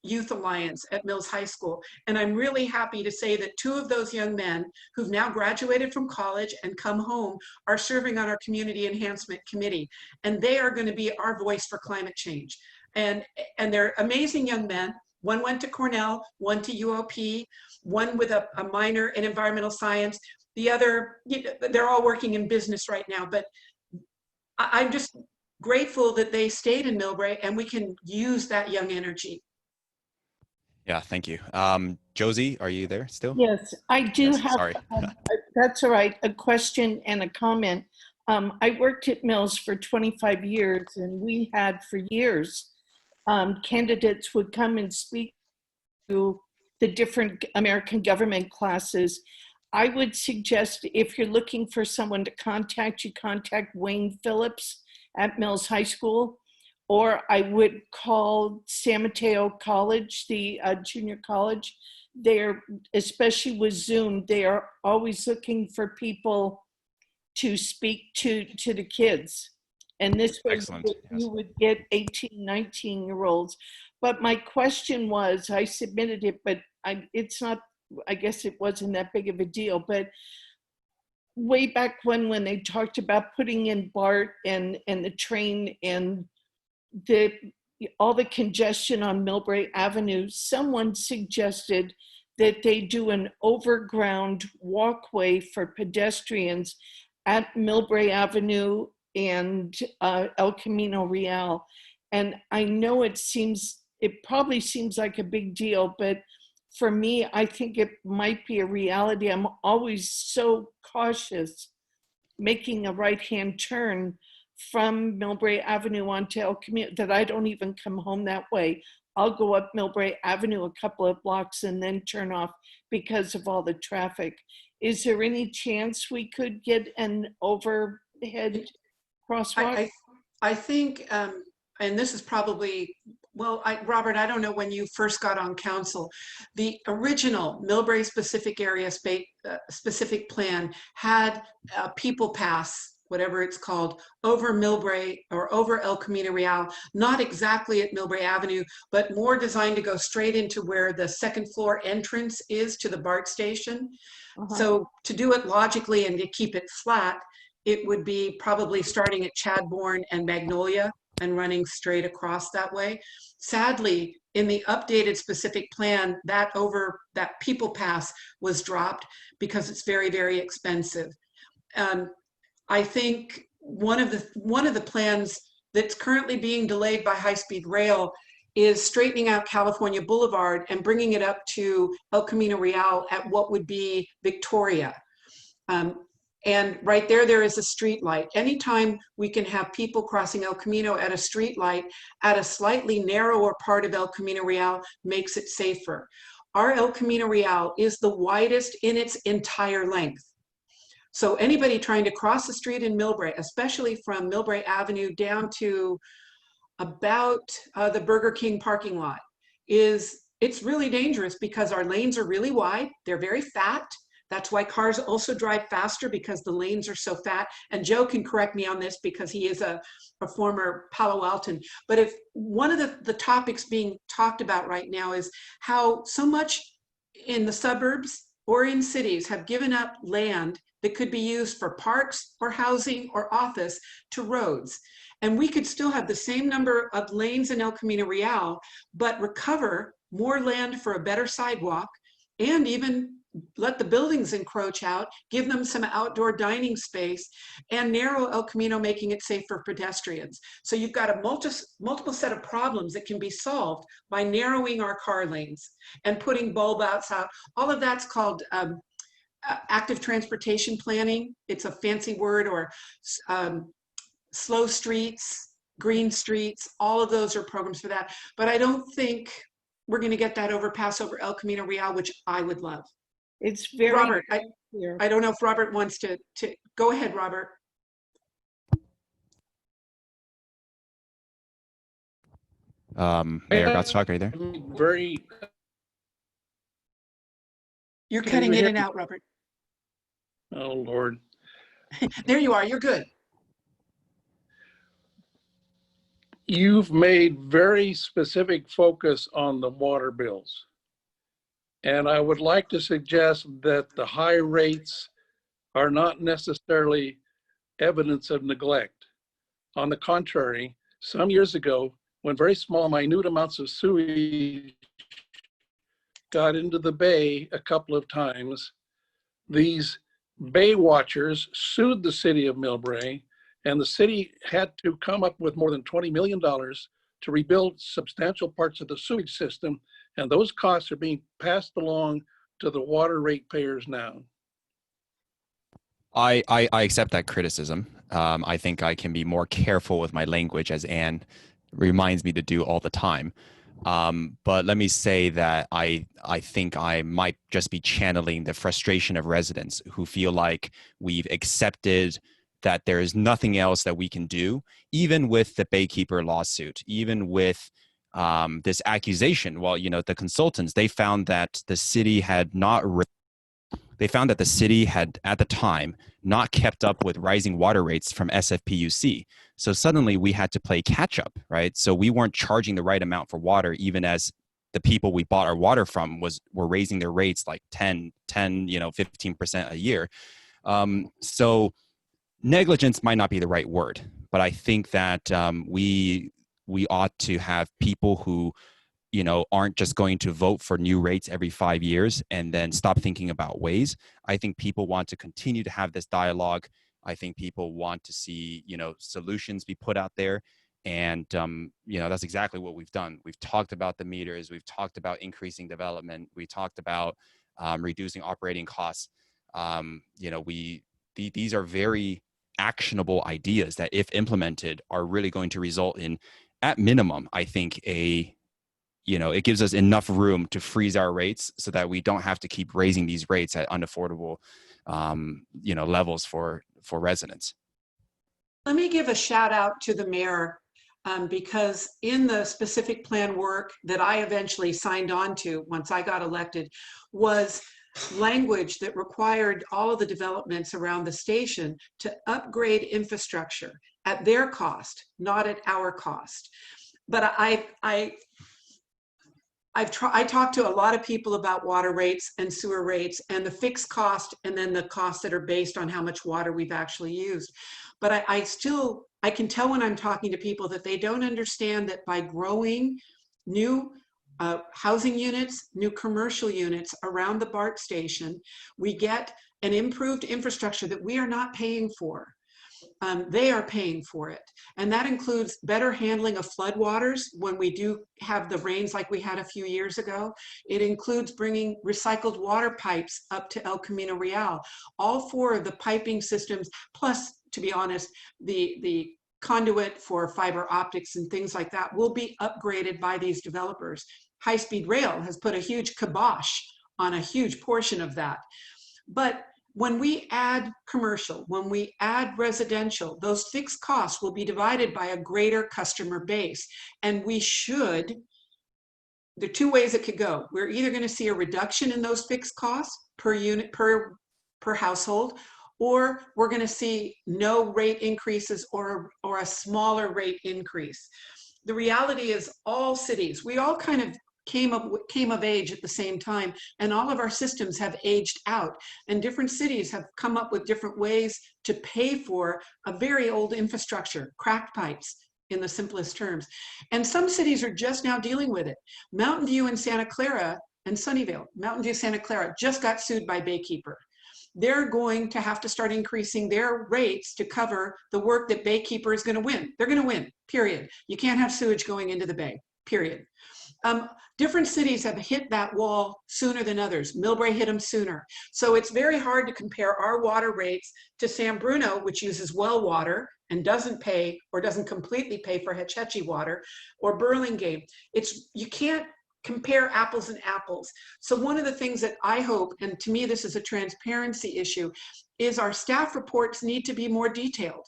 Youth Alliance at Mills High School. And I'm really happy to say that 2 of those young men who've now graduated from college and come home are serving on our Community Enhancement Committee. And they are going to be our voice for climate change. And they're amazing young men. One went to Cornell, one to UOP, one with a minor in environmental science. The other, they're all working in business right now. But I'm just grateful that they stayed in Millbrae and we can use that young energy. Yeah, thank you. Josie, are you there still? Yes, I do Yes, have, sorry. that's all right, a question and a comment. I worked at Mills for 25 years and we had for years, candidates would come and speak to the different American government classes. I would suggest if you're looking for someone to contact, you contact Wayne Phillips at Mills High School, or I would call San Mateo College, the junior college. They're, especially with Zoom, they are always looking for people to speak to the kids. And this way you would get 18, 19-year-olds. But my question was, I submitted it, but it's not, I guess it wasn't that big of a deal, but way back when they talked about putting in BART and the train and all the congestion on Millbrae Avenue, someone suggested that they do an overground walkway for pedestrians at Millbrae Avenue and El Camino Real. And I know it probably seems like a big deal, but for me, I think it might be a reality. I'm always so cautious making a right-hand turn from Millbrae Avenue onto El Camino that I don't even come home that way. I'll go up Millbrae Avenue a couple of blocks and then turn off because of all the traffic. Is there any chance we could get an overhead crosswalk? I think, and this is probably, well, Robert, I don't know when you first got on council. The original Millbrae specific area specific plan had a people pass, whatever it's called, over Millbrae or over El Camino Real, not exactly at Millbrae Avenue, but more designed to go straight into where the second floor entrance is to the BART station. So to do it logically and to keep it flat, it would be probably starting at Chadbourne and Magnolia and running straight across that way. Sadly, in the updated specific plan, that people pass was dropped because it's very, very expensive. I think one of the plans that's currently being delayed by high-speed rail is straightening out California Boulevard and bringing it up to El Camino Real at what would be Victoria. And right there is a street light. Anytime we can have people crossing El Camino at a street light at a slightly narrower part of El Camino Real makes it safer. Our El Camino Real is the widest in its entire length. So anybody trying to cross the street in Millbrae, especially from Millbrae Avenue down to about the Burger King parking lot, it's really dangerous because our lanes are really wide. They're very fat. That's why cars also drive faster, because the lanes are so fat. And Joe can correct me on this because he is a former Palo Alton. But if one of the topics being talked about right now is how so much in the suburbs or in cities have given up land that could be used for parks or housing or office to roads. And we could still have the same number of lanes in El Camino Real, but recover more land for a better sidewalk and even let the buildings encroach out, give them some outdoor dining space, and narrow El Camino, making it safe for pedestrians. So you've got a multiple set of problems that can be solved by narrowing our car lanes and putting bulb outs out. All of that's called active transportation planning. It's a fancy word, or slow streets, green streets. All of those are programs for that. But I don't think we're going to get that overpass over El Camino Real, which I would love. It's very Robert, clear. I don't know if Robert wants to go ahead, Robert. Mayor Gottschalk, are you there? You're cutting in and out, Robert. Oh, Lord. There you are, you're good. you've made very specific focus on the water bills. And I would like to suggest that the high rates are not necessarily evidence of neglect. On the contrary, some years ago, when very small, minute amounts of sewage got into the bay a couple of times, these bay watchers sued the city of Millbrae, and the city had to come up with more than $20 million to rebuild substantial parts of the sewage system, and those costs are being passed along to the water ratepayers now. I accept that criticism. I think I can be more careful with my language, as Anne reminds me to do all the time. But let me say that I think I might just be channeling the frustration of residents who feel like we've accepted that there is nothing else that we can do, even with the Baykeeper lawsuit, even with this accusation. Well, you know, the consultants, they found that the city had not at the time not kept up with rising water rates from SFPUC. So suddenly we had to play catch up, right? So we weren't charging the right amount for water, even as the people we bought our water from were raising their rates like 10, 15% a year. So negligence might not be the right word, but I think that we ought to have people who, you know, aren't just going to vote for new rates every 5 years and then stop thinking about ways. I think people want to continue to have this dialogue. I think people want to see, you know, solutions be put out there. And, you know, that's exactly what we've done. We've talked about the meters. We've talked about increasing development. We talked about reducing operating costs. You know, these are very actionable ideas that, if implemented, are really going to result in, at minimum, I think, it gives us enough room to freeze our rates so that we don't have to keep raising these rates at unaffordable, levels for residents. Let me give a shout out to the mayor because in the specific plan work that I eventually signed on to once I got elected was language that required all of the developments around the station to upgrade infrastructure at their cost, not at our cost. But I talked to a lot of people about water rates and sewer rates and the fixed cost and then the costs that are based on how much water we've actually used. But I can tell when I'm talking to people that they don't understand that by growing new housing units, new commercial units around the BART station, we get an improved infrastructure that we are not paying for. They are paying for it. And that includes better handling of floodwaters when we do have the rains like we had a few years ago. It includes bringing recycled water pipes up to El Camino Real. All four of the piping systems, plus, to be honest, the conduit for fiber optics and things like that will be upgraded by these developers. High-speed rail has put a huge kibosh on a huge portion of that. But when we add commercial, when we add residential, those fixed costs will be divided by a greater customer base. And we should, there are two ways it could go. We're either going to see a reduction in those fixed costs per unit, per household, or we're going to see no rate increases or a smaller rate increase. The reality is all cities, we all kind of came of age at the same time, and all of our systems have aged out, and different cities have come up with different ways to pay for a very old infrastructure, cracked pipes in the simplest terms. And some cities are just now dealing with it. Mountain View and Santa Clara and Sunnyvale, Mountain View, Santa Clara just got sued by Baykeeper. They're going to have to start increasing their rates to cover the work that Baykeeper is going to win. They're going to win, period. You can't have sewage going into the bay, period. Different cities have hit that wall sooner than others. Millbrae hit them sooner. So it's very hard to compare our water rates to San Bruno, which uses well water and doesn't pay or doesn't completely pay for Hetch Hetchy water, or Burlingame. You can't compare apples and apples. So one of the things that I hope, and to me this is a transparency issue, is our staff reports need to be more detailed.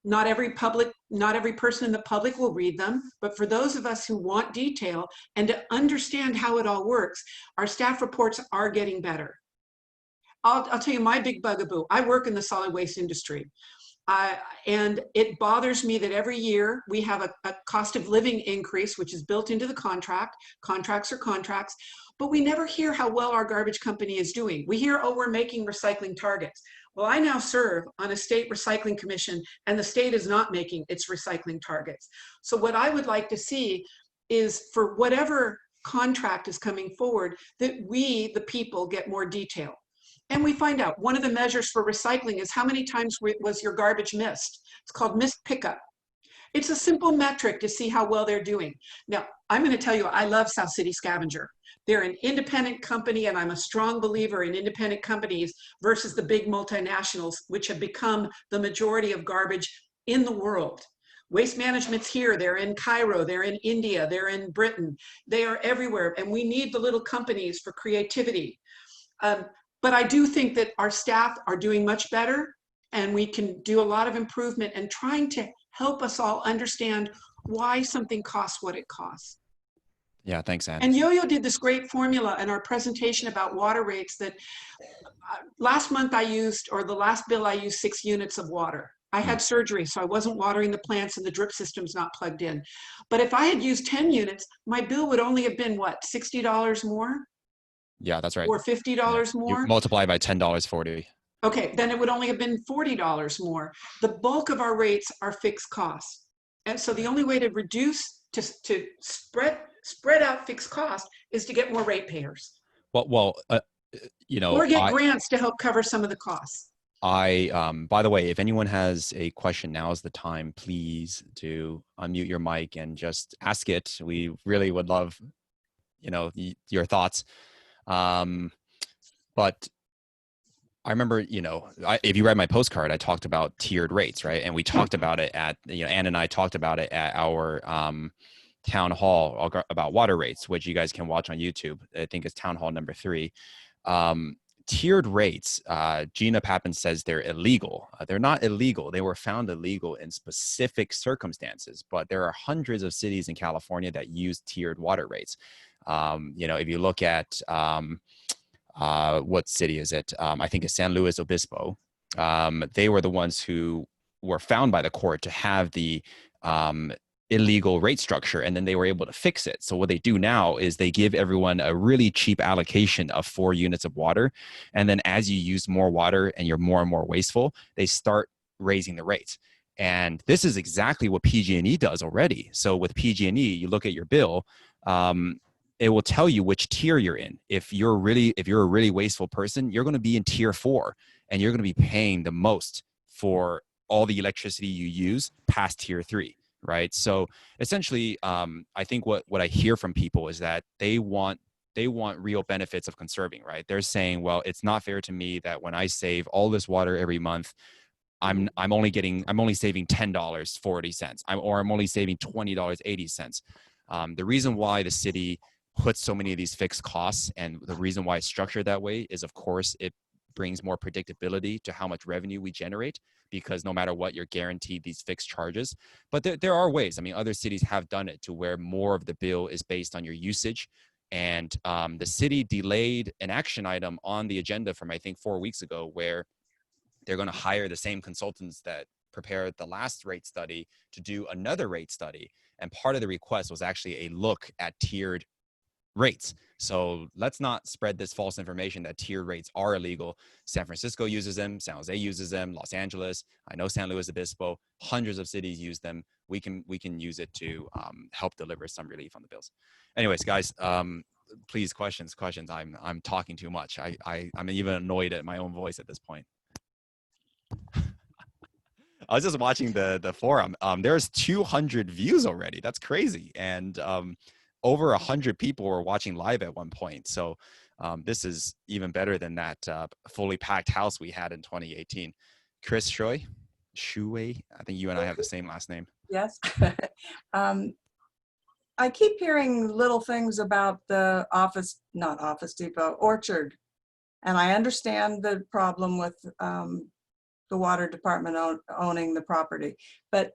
Not every person in the public will read them, but for those of us who want detail and to understand how it all works, our staff reports are getting better. I'll tell you my big bugaboo. I work in the solid waste industry. And it bothers me that every year we have a cost of living increase, which is built into the contract. Contracts are contracts, but we never hear how well our garbage company is doing. We hear, oh, we're making recycling targets. Well, I now serve on a state recycling commission, and the state is not making its recycling targets. So what I would like to see is, for whatever contract is coming forward, that we, the people, get more detail. And we find out one of the measures for recycling is how many times was your garbage missed. It's called missed pickup. It's a simple metric to see how well they're doing. Now, I'm going to tell you, I love South City Scavenger. They're an independent company, and I'm a strong believer in independent companies versus the big multinationals, which have become the majority of garbage in the world. Waste Management's here, they're in Cairo, they're in India, they're in Britain, they are everywhere, and we need the little companies for creativity. But I do think that our staff are doing much better, and we can do a lot of improvement and trying to help us all understand why something costs what it costs. Yeah, thanks, Ann. And Yo-Yo did this great formula in our presentation about water rates that last month I used, or the last bill I used, 6 units of water. I had surgery, so I wasn't watering the plants and the drip system's not plugged in. But if I had used 10 units, my bill would only have been what, $60 more? Yeah, that's right. Or $50 more? You multiply by $10.40. Okay, then it would only have been $40 more. The bulk of our rates are fixed costs. And so the only way to reduce, to spread out fixed costs is to get more ratepayers. Well, you know, or get grants to help cover some of the costs. By the way, if anyone has a question, now is the time. Please do unmute your mic and just ask it. We really would love, you know, your thoughts. But I remember, you know, if you read my postcard, I talked about tiered rates, right? And we talked about it at, you know, Ann and I talked about it at our town hall about water rates, which you guys can watch on YouTube. I think it's town hall number 3. Tiered rates, Gina Pappin says they're illegal. They're not illegal. They were found illegal in specific circumstances, but there are hundreds of cities in California that use tiered water rates. You know, if you look at, what city is it? I think it's San Luis Obispo. They were the ones who were found by the court to have the illegal rate structure, and then they were able to fix it. So what they do now is they give everyone a really cheap allocation of 4 units of water, and then as you use more water and you're more and more wasteful, they start raising the rates. And this is exactly what PG&E does already. So with PG&E, you look at your bill, it will tell you which tier you're in. If you're a really wasteful person, you're going to be in tier 4, and you're going to be paying the most for all the electricity you use past tier 3. Right. So essentially, I think what I hear from people is that they want real benefits of conserving. Right. They're saying, well, it's not fair to me that when I save all this water every month, I'm only saving $10.40, or I'm only saving $20.80. The reason why the city puts so many of these fixed costs, and the reason why it's structured that way, is, of course, it brings more predictability to how much revenue we generate, because no matter what, you're guaranteed these fixed charges. But there are ways. I mean, other cities have done it to where more of the bill is based on your usage. And the city delayed an action item on the agenda from, I think, 4 weeks ago, where they're going to hire the same consultants that prepared the last rate study to do another rate study. And part of the request was actually a look at tiered rates. So let's not spread this false information that tiered rates are illegal. San Francisco uses them, San Jose uses them, Los Angeles, I know San Luis Obispo, hundreds of cities use them. We can use it to help deliver some relief on the bills. Anyways, guys, please, questions. I'm talking too much. I'm even annoyed at my own voice at this point. I was just watching the forum. There's 200 views already. That's crazy. And over 100 people were watching live at one point. So this is even better than that fully packed house we had in 2018. Chris Shui, I think you and I have the same last name. Yes. I keep hearing little things about the not Office Depot, Orchard. And I understand the problem with the water department owning the property. But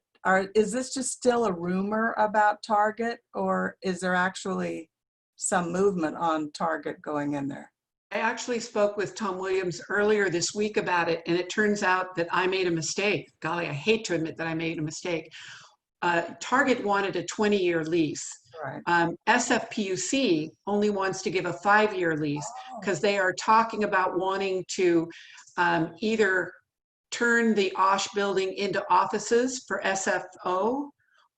is this just still a rumor about Target, or is there actually some movement on Target going in there? I actually spoke with Tom Williams earlier this week about it, and it turns out that I made a mistake. Golly, I hate to admit that I made a mistake. Target wanted a 20-year lease. Right. SFPUC only wants to give a 5-year lease because they are talking about wanting to either turn the Osh building into offices for SFO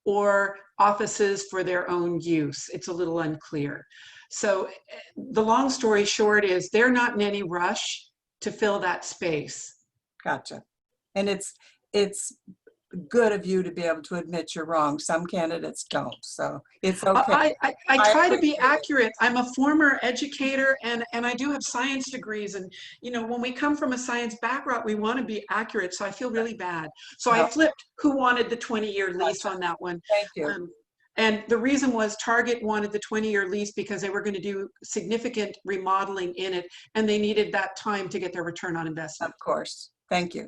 or offices for their own use. It's a little unclear. So the long story short is they're not in any rush to fill that space. Gotcha. And it's good of you to be able to admit you're wrong. Some candidates don't, so it's okay. I try to be accurate. I'm a former educator and I do have science degrees. And, you know, when we come from a science background, we want to be accurate. So I feel really bad. So I flipped who wanted the 20-year lease on that one. Thank you. And the reason was Target wanted the 20-year lease because they were going to do significant remodeling in it, and they needed that time to get their return on investment. Of course. Thank you.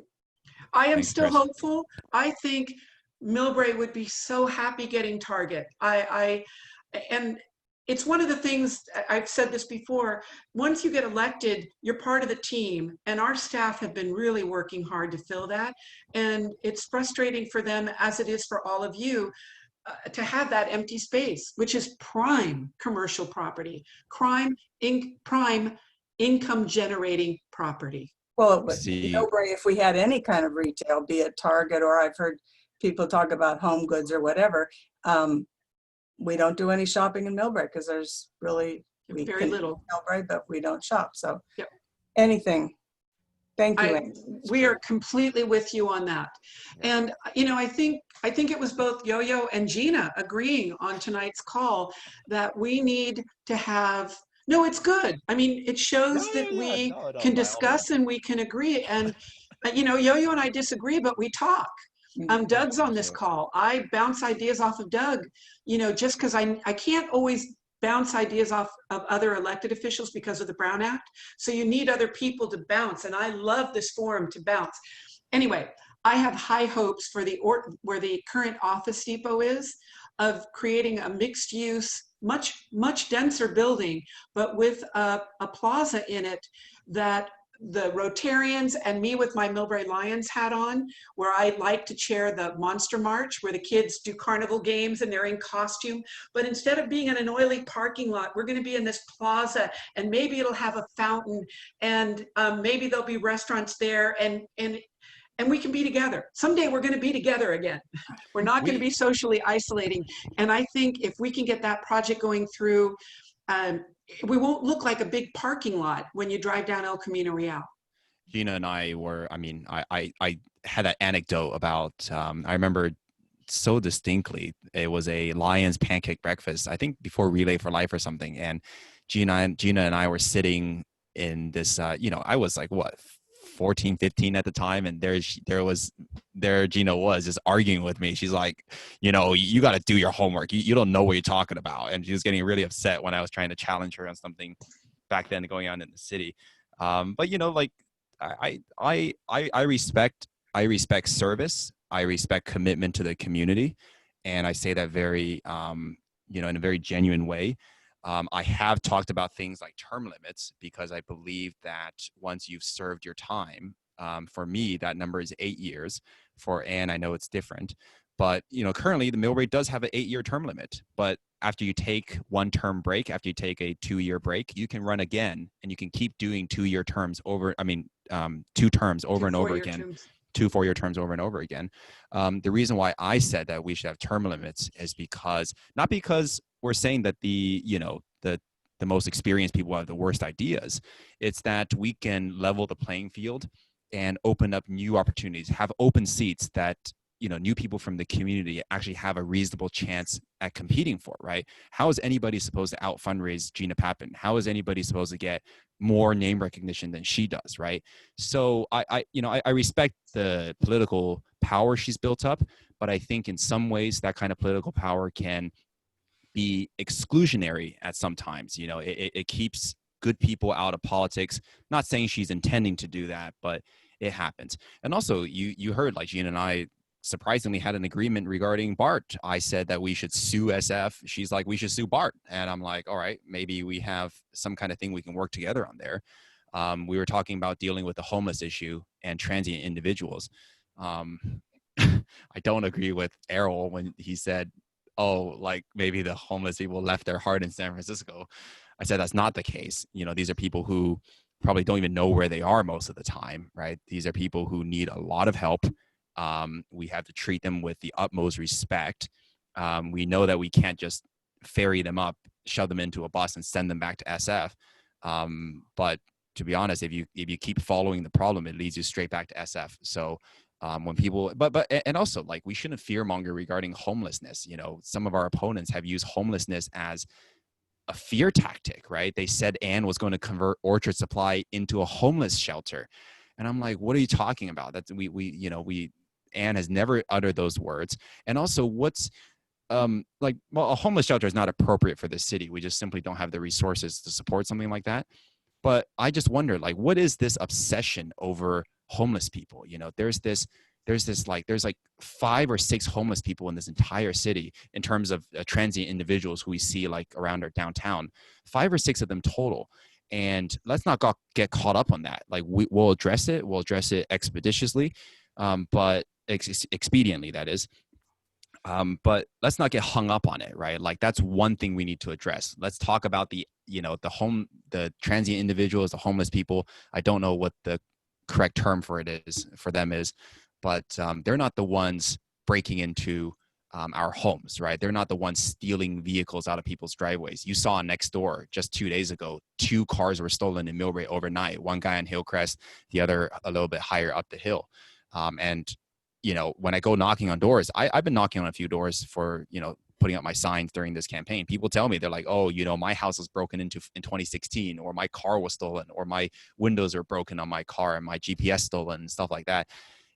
I am still hopeful. I think Millbrae would be so happy getting Target. And it's one of the things, I've said this before, once you get elected, you're part of the team, and our staff have been really working hard to fill that. And it's frustrating for them, as it is for all of you, to have that empty space, which is prime commercial property, prime income generating property. Well, Millbrae, if we had any kind of retail, be it Target, or I've heard people talk about Home Goods or whatever, we don't do any shopping in Millbrae because there's really very little Millbrae, but we don't shop. So yep. Anything. Thank you. We are completely with you on that. And, you know, I think it was both Yo-Yo and Gina agreeing on tonight's call that we need to have, no, it's good. I mean, it shows that we can discuss and we can agree. And, you know, Yo-Yo and I disagree, but we talk. Doug's on this call. I bounce ideas off of Doug, you know, just because I can't always bounce ideas off of other elected officials because of the Brown Act. So you need other people to bounce. And I love this forum to bounce. Anyway, I have high hopes for where the current Office Depot is, of creating a mixed use, much denser building, but with a plaza in it that the Rotarians and me with my Millbrae Lions hat on, where I like to chair the Monster March, where the kids do carnival games and they're in costume. But instead of being in an oily parking lot, we're going to be in this plaza, and maybe it'll have a fountain, and maybe there'll be restaurants there, and we can be together. Someday we're going to be together again. We're not going to be socially isolating. And I think if we can get that project going through, we won't look like a big parking lot when you drive down El Camino Real. Gina and I were, I mean, I had that anecdote about, I remember so distinctly, it was a Lions pancake breakfast, I think before Relay for Life or something. And Gina and I were sitting in this, you know, I was like, what, 14, 15 at the time. And there Gina was just arguing with me. She's like, you know, you got to do your homework. You don't know what you're talking about. And she was getting really upset when I was trying to challenge her on something back then going on in the city. But, you know, like I respect service. I respect commitment to the community. And I say that very, you know, in a very genuine way. I have talked about things like term limits because I believe that once you've served your time, for me, that number is 8 years. For Ann, I know it's different. But, you know, currently the Millbrae does have an 8-year term limit. But after you take one term break, after you take a 2-year break, you can run again and you can keep doing 2-year terms over, 2 terms over and over again. 2 4-year terms over and over again. The reason why I said that we should have term limits is because, not because we're saying that the most experienced people have the worst ideas. It's that we can level the playing field and open up new opportunities, have open seats that, you know, new people from the community actually have a reasonable chance at competing for, right? How is anybody supposed to out fundraise Gina Pappen? How is anybody supposed to get more name recognition than she does, right? So I respect the political power she's built up, but I think in some ways that kind of political power can be exclusionary at some times. You know, it keeps good people out of politics. Not saying she's intending to do that, but it happens. And also you heard, like, Gina and I surprisingly had an agreement regarding BART. I said that we should sue SF. She's like, we should sue BART. And I'm like, all right, maybe we have some kind of thing we can work together on there. We were talking about dealing with the homeless issue and transient individuals. I don't agree with Errol when he said, oh, like maybe the homeless people left their heart in San Francisco. I said, that's not the case. You know, these are people who probably don't even know where they are most of the time, right? These are people who need a lot of help. We have to treat them with the utmost respect. We know that we can't just ferry them up, shove them into a bus and send them back to SF. But to be honest, if you keep following the problem, it leads you straight back to SF. So when people, and also like we shouldn't fearmonger regarding homelessness. You know, some of our opponents have used homelessness as a fear tactic, right? They said Anne was going to convert Orchard Supply into a homeless shelter. And I'm like, what are you talking about? That's Anne has never uttered those words. And also what's well, a homeless shelter is not appropriate for the city. We just simply don't have the resources to support something like that. But I just wonder, like, what is this obsession over homeless people? You know, there's like 5 or 6 homeless people in this entire city in terms of transient individuals who we see like around our downtown, 5 or 6 of them total. And let's not get caught up on that. Like we'll address it. We'll address it expeditiously, but expediently, that is. But let's not get hung up on it, right? Like that's one thing we need to address. Let's talk about the transient individuals, the homeless people. I don't know what the correct term for them is, but they're not the ones breaking into our homes, right? They're not the ones stealing vehicles out of people's driveways. You saw next door just 2 days ago, 2 cars were stolen in Millbrae overnight. One guy on Hillcrest, the other a little bit higher up the hill. And you know, when I go knocking on doors, I've been knocking on a few doors for, you know, putting up my signs during this campaign. People tell me, they're like, oh, you know, my house was broken into in 2016, or my car was stolen, or my windows are broken on my car and my GPS stolen and stuff like that.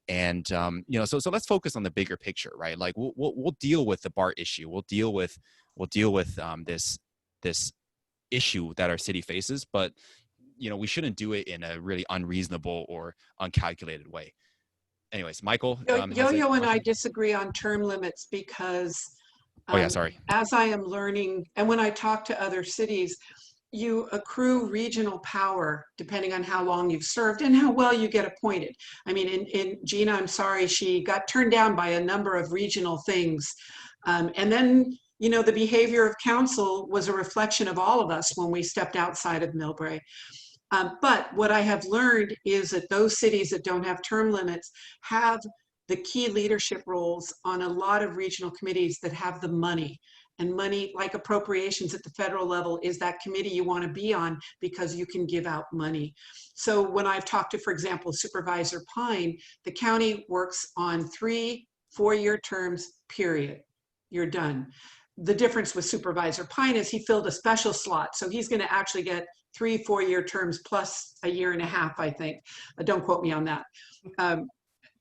And, you know, so let's focus on the bigger picture, right? Like we'll deal with the BART issue. We'll deal with this issue that our city faces, but, you know, we shouldn't do it in a really unreasonable or uncalculated way. Anyways, Michael. Yo-Yo and I disagree on term limits because as I am learning, and when I talk to other cities, you accrue regional power depending on how long you've served and how well you get appointed. I mean, in Gina, I'm sorry, she got turned down by a number of regional things. And then, you know, the behavior of council was a reflection of all of us when we stepped outside of Millbrae. But what I have learned is that those cities that don't have term limits have the key leadership roles on a lot of regional committees that have the money. And money, like appropriations at the federal level, is that committee you want to be on because you can give out money. So when I've talked to, for example, Supervisor Pine, the county works on 3 4-year terms, period. You're done. The difference with Supervisor Pine is he filled a special slot. So he's going to actually get 3 4-year terms plus a year and a half, I think. Don't quote me on that.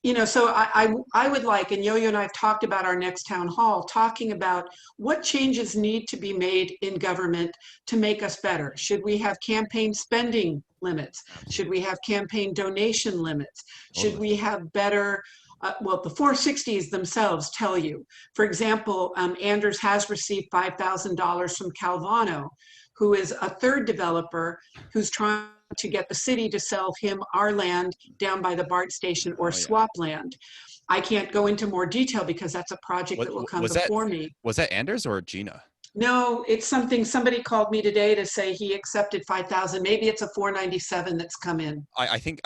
You know, so I would like, and Yo-Yo and I have talked about our next town hall, talking about what changes need to be made in government to make us better. Should we have campaign spending limits? Should we have campaign donation limits? Should we have better, well, the 460s themselves tell you. For example, Anders has received $5,000 from Calvano, who is a third developer who's trying to get the city to sell him our land down by the BART station or swap land. I can't go into more detail because that's a project that will come before me. Was that Anders or Gina? No, it's something, somebody called me today to say he accepted 5,000. Maybe it's a 497 that's come in. I think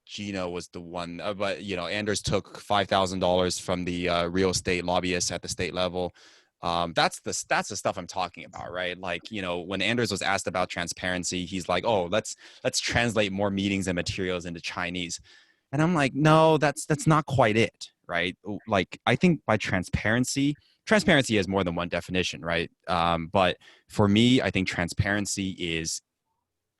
Gina was the one, but you know, Anders took $5,000 from the real estate lobbyists at the state level. That's the stuff I'm talking about, right? Like, you know, when Anders was asked about transparency, he's like, oh, let's translate more meetings and materials into Chinese. And I'm like, no, that's not quite it, right? Like, I think by transparency has more than one definition, right? But for me, I think transparency is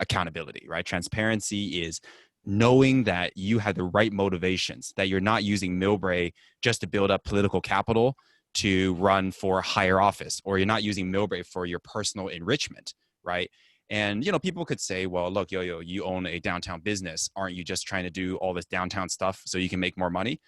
accountability, right? Transparency is knowing that you have the right motivations, that you're not using Millbrae just to build up political capital to run for higher office, or you're not using Millbrae for your personal enrichment, right? And, you know, people could say, well, look, Yo-Yo, you own a downtown business. Aren't you just trying to do all this downtown stuff so you can make more money?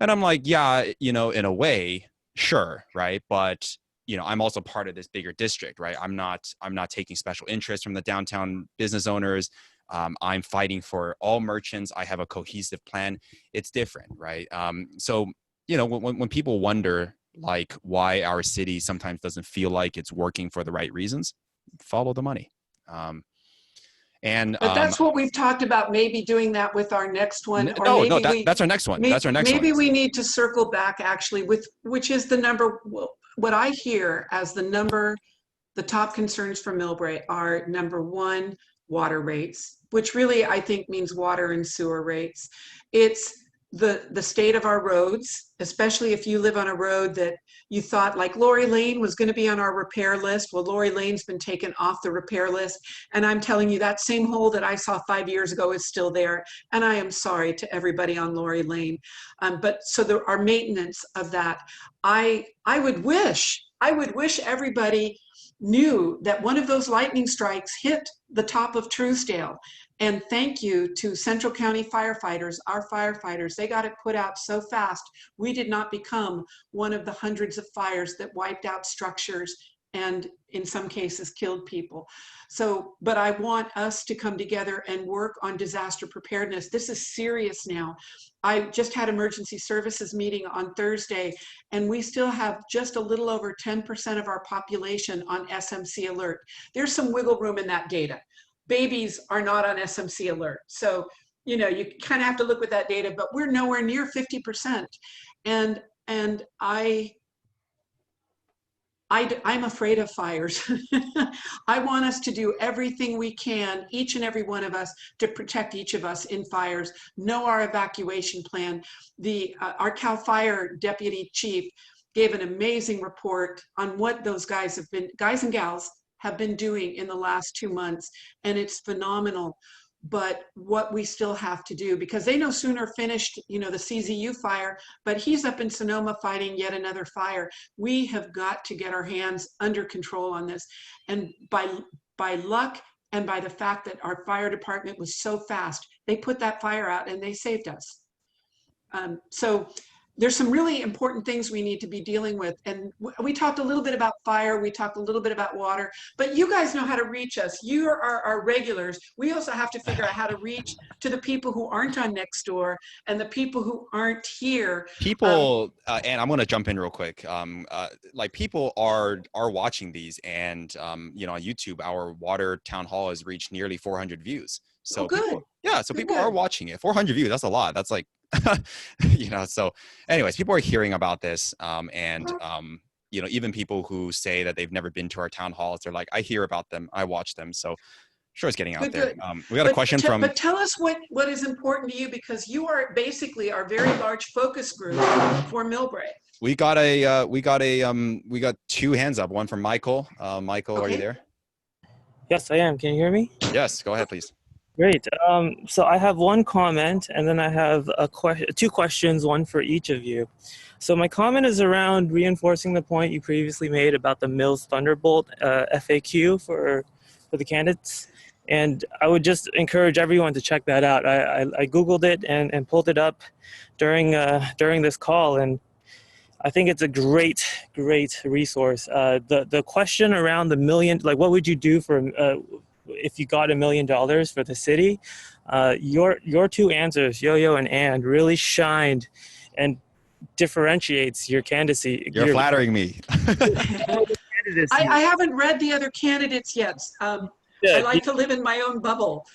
And I'm like, yeah, you know, in a way, sure, right? But you know, I'm also part of this bigger district, right? I'm not taking special interest from the downtown business owners. I'm fighting for all merchants. I have a cohesive plan. It's different, right? So, you know, when people wonder like why our city sometimes doesn't feel like it's working for the right reasons, follow the money. But that's what we've talked about, maybe doing that with our next one. Or no, maybe that's our next one. That's our next one. Maybe we need to circle back actually with, which is the number, what I hear as the top concerns for Millbrae are number one, water rates, which really I think means water and sewer rates. It's the state of our roads, especially if you live on a road that you thought like Lori Lane was going to be on our repair list. Well, Lori Lane's been taken off the repair list. And I'm telling you, that same hole that I saw 5 years ago is still there. And I am sorry to everybody on Lori Lane. But so there are maintenance of that. I would wish everybody knew that one of those lightning strikes hit the top of Truesdale. And thank you to Central County firefighters, our firefighters. They got it put out so fast. We did not become one of the hundreds of fires that wiped out structures and in some cases killed people. So, but I want us to come together and work on disaster preparedness. This is serious now. I just had emergency services meeting on Thursday, and we still have just a little over 10% of our population on SMC alert. There's some wiggle room in that data. Babies are not on SMC alert. So, you know, you kind of have to look with that data, but we're nowhere near 50%. And I'm afraid of fires. I want us to do everything we can, each and every one of us, to protect each of us in fires, know our evacuation plan. Our CAL FIRE deputy chief gave an amazing report on what those guys and gals have been doing in the last 2 months, and it's phenomenal. But what we still have to do, because they no sooner finished, you know, the CZU fire, but he's up in Sonoma fighting yet another fire. We have got to get our hands under control on this. And by luck and by the fact that our fire department was so fast, they put that fire out and they saved us. So there's some really important things we need to be dealing with. And we talked a little bit about fire, we talked a little bit about water, but you guys know how to reach us. You are our regulars. We also have to figure out how to reach to the people who aren't on Nextdoor and the people who aren't here. People, and I'm going to jump in real quick. Like people are watching these, and you know, on YouTube, our water town hall has reached nearly 400 views. So people, yeah, so people are watching it. 400 views, that's a lot. That's like, you know, so anyways, people are hearing about this. You know, even people who say that they've never been to our town halls, they're like, I hear about them, I watch them. So sure, it's getting out there. We got a question from. But tell us what is important to you, because you are basically our very large focus group for Millbrae. We got two hands up. One from Michael. Michael, are you there? Yes, I am. Can you hear me? Yes, go ahead, please. Great. So I have one comment, and then I have two questions, one for each of you. So my comment is around reinforcing the point you previously made about the Mills Thunderbolt FAQ for the candidates. And I would just encourage everyone to check that out. I Googled it and pulled it up during this call, and I think it's a great resource. The question around the million, like what would you do for if you got $1 million for the city? Your two answers, Yo-Yo and Ann, really shined and differentiates your candidacy. You're flattering me. I haven't read the other candidates yet. I like to live in my own bubble.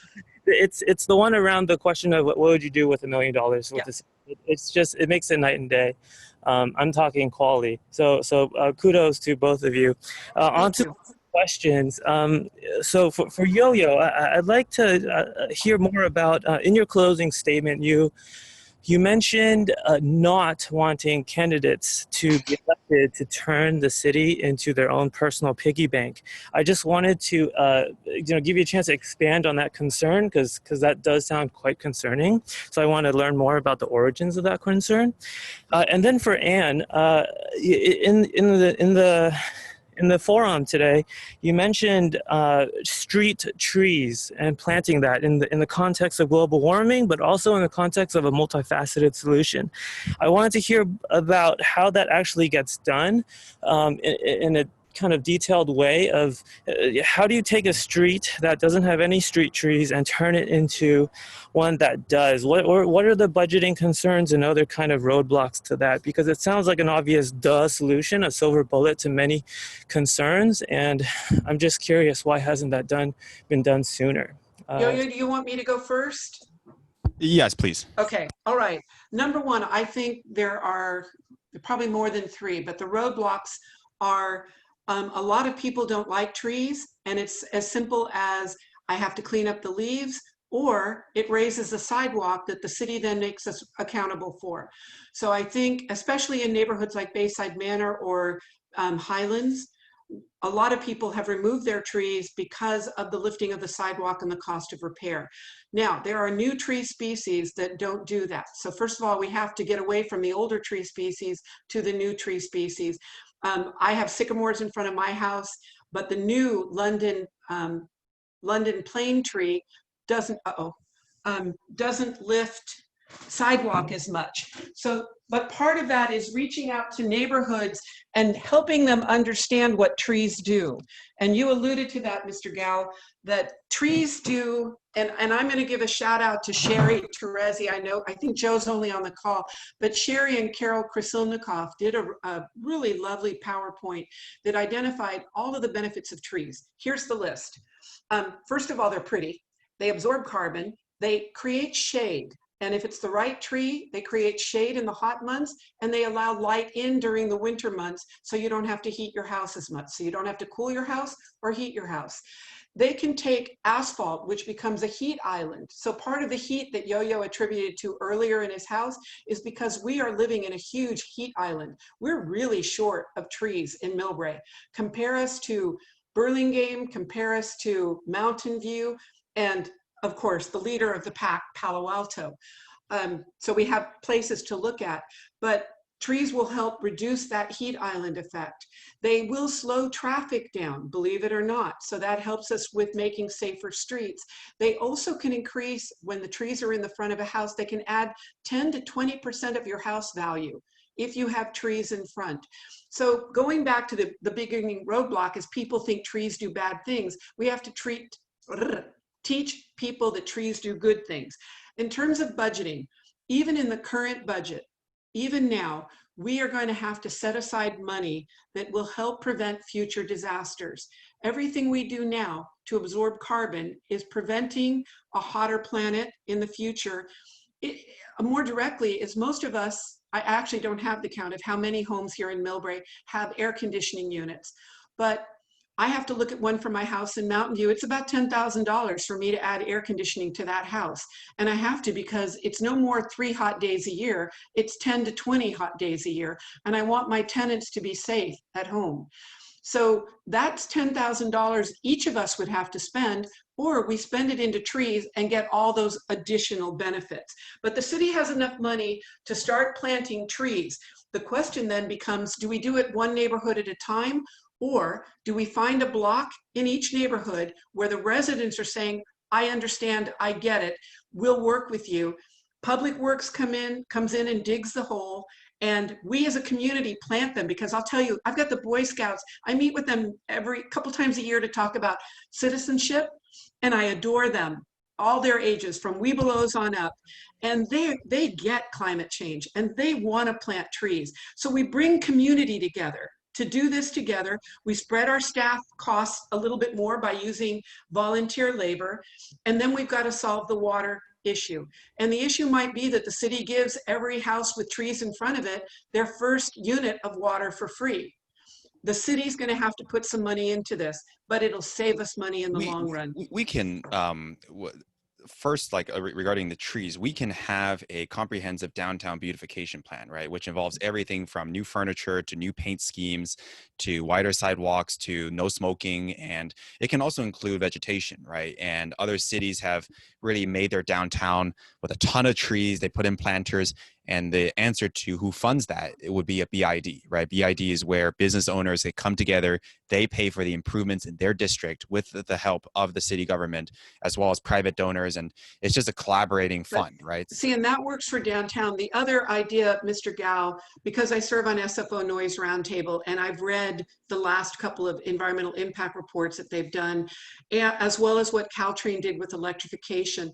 It's the one around the question of what would you do with $1 million with this. It's just, it makes it night and day. I'm talking quality. So kudos to both of you. On to questions. So for Yo-Yo, I'd like to hear more about, in your closing statement, you mentioned not wanting candidates to be elected to turn the city into their own personal piggy bank. I just wanted to give you a chance to expand on that concern, because that does sound quite concerning. So I want to learn more about the origins of that concern. And then for Ann, in in the forum today, you mentioned street trees and planting that in the context of global warming, but also in the context of a multifaceted solution. I wanted to hear about how that actually gets done in a kind of detailed way of how do you take a street that doesn't have any street trees and turn it into one that does? What are the budgeting concerns and other kind of roadblocks to that? Because it sounds like an obvious solution, a silver bullet to many concerns, and I'm just curious, why hasn't that been done sooner? Yo-Yo, do you want me to go first? Yes, please. Okay, all right. Number one, I think there are probably more than three, but the roadblocks are a lot of people don't like trees, and it's as simple as I have to clean up the leaves, or it raises a sidewalk that the city then makes us accountable for. So I think, especially in neighborhoods like Bayside Manor or Highlands, a lot of people have removed their trees because of the lifting of the sidewalk and the cost of repair. Now, there are new tree species that don't do that. So first of all, we have to get away from the older tree species to the new tree species. I have sycamores in front of my house, but the new London plane tree doesn't lift sidewalk as much. So, but part of that is reaching out to neighborhoods and helping them understand what trees do. And you alluded to that, Mr. Gao, that trees do, and I'm going to give a shout out to Sherry Terezi. I think Joe's only on the call, but Sherry and Carol Krasilnikoff did a really lovely PowerPoint that identified all of the benefits of trees. Here's the list. First of all, they're pretty. They absorb carbon. They create shade. And if it's the right tree, they create shade in the hot months, and they allow light in during the winter months, so you don't have to heat your house as much. So you don't have to cool your house or heat your house. They can take asphalt, which becomes a heat island. So part of the heat that Yo-Yo attributed to earlier in his house is because we are living in a huge heat island. We're really short of trees in Millbrae. Compare us to Burlingame, compare us to Mountain View, and of course, the leader of the pack, Palo Alto. So we have places to look at, but trees will help reduce that heat island effect. They will slow traffic down, believe it or not. So that helps us with making safer streets. They also can increase, when the trees are in the front of a house, they can add 10 to 20% of your house value if you have trees in front. So going back to the beginning roadblock is people think trees do bad things. We have to teach people that trees do good things. In terms of budgeting, even in the current budget, even now, we are going to have to set aside money that will help prevent future disasters. Everything we do now to absorb carbon is preventing a hotter planet in the future. More directly, is most of us, I actually don't have the count of how many homes here in Millbrae have air conditioning units, but I have to look at one for my house in Mountain View. It's about $10,000 for me to add air conditioning to that house. And I have to, because it's no more 3 hot days a year, it's 10 to 20 hot days a year. And I want my tenants to be safe at home. So that's $10,000 each of us would have to spend, or we spend it into trees and get all those additional benefits. But the city has enough money to start planting trees. The question then becomes, do we do it one neighborhood at a time? Or do we find a block in each neighborhood where the residents are saying, I understand, I get it, we'll work with you. Public Works comes in and digs the hole, and we as a community plant them, because I'll tell you, I've got the Boy Scouts, I meet with them every couple times a year to talk about citizenship, and I adore them, all their ages, from Webelos on up. And they get climate change, and they want to plant trees. So we bring community together. To do this together, we spread our staff costs a little bit more by using volunteer labor, and then we've got to solve the water issue. And the issue might be that the city gives every house with trees in front of it their first unit of water for free. The city's going to have to put some money into this, but it'll save us money in the long run. We can, first, like regarding the trees, we can have a comprehensive downtown beautification plan, right? Which involves everything from new furniture to new paint schemes to wider sidewalks to no smoking. And it can also include vegetation, right? And other cities have really made their downtown with a ton of trees. They put in planters, And the answer to who funds that, it would be a BID, right? BID is where business owners, they come together, they pay for the improvements in their district with the help of the city government, as well as private donors. And it's just a collaborating fund, right? See, and that works for downtown. The other idea, Mr. Gao, because I serve on SFO Noise Roundtable, and I've read the last couple of environmental impact reports that they've done, as well as what Caltrain did with electrification.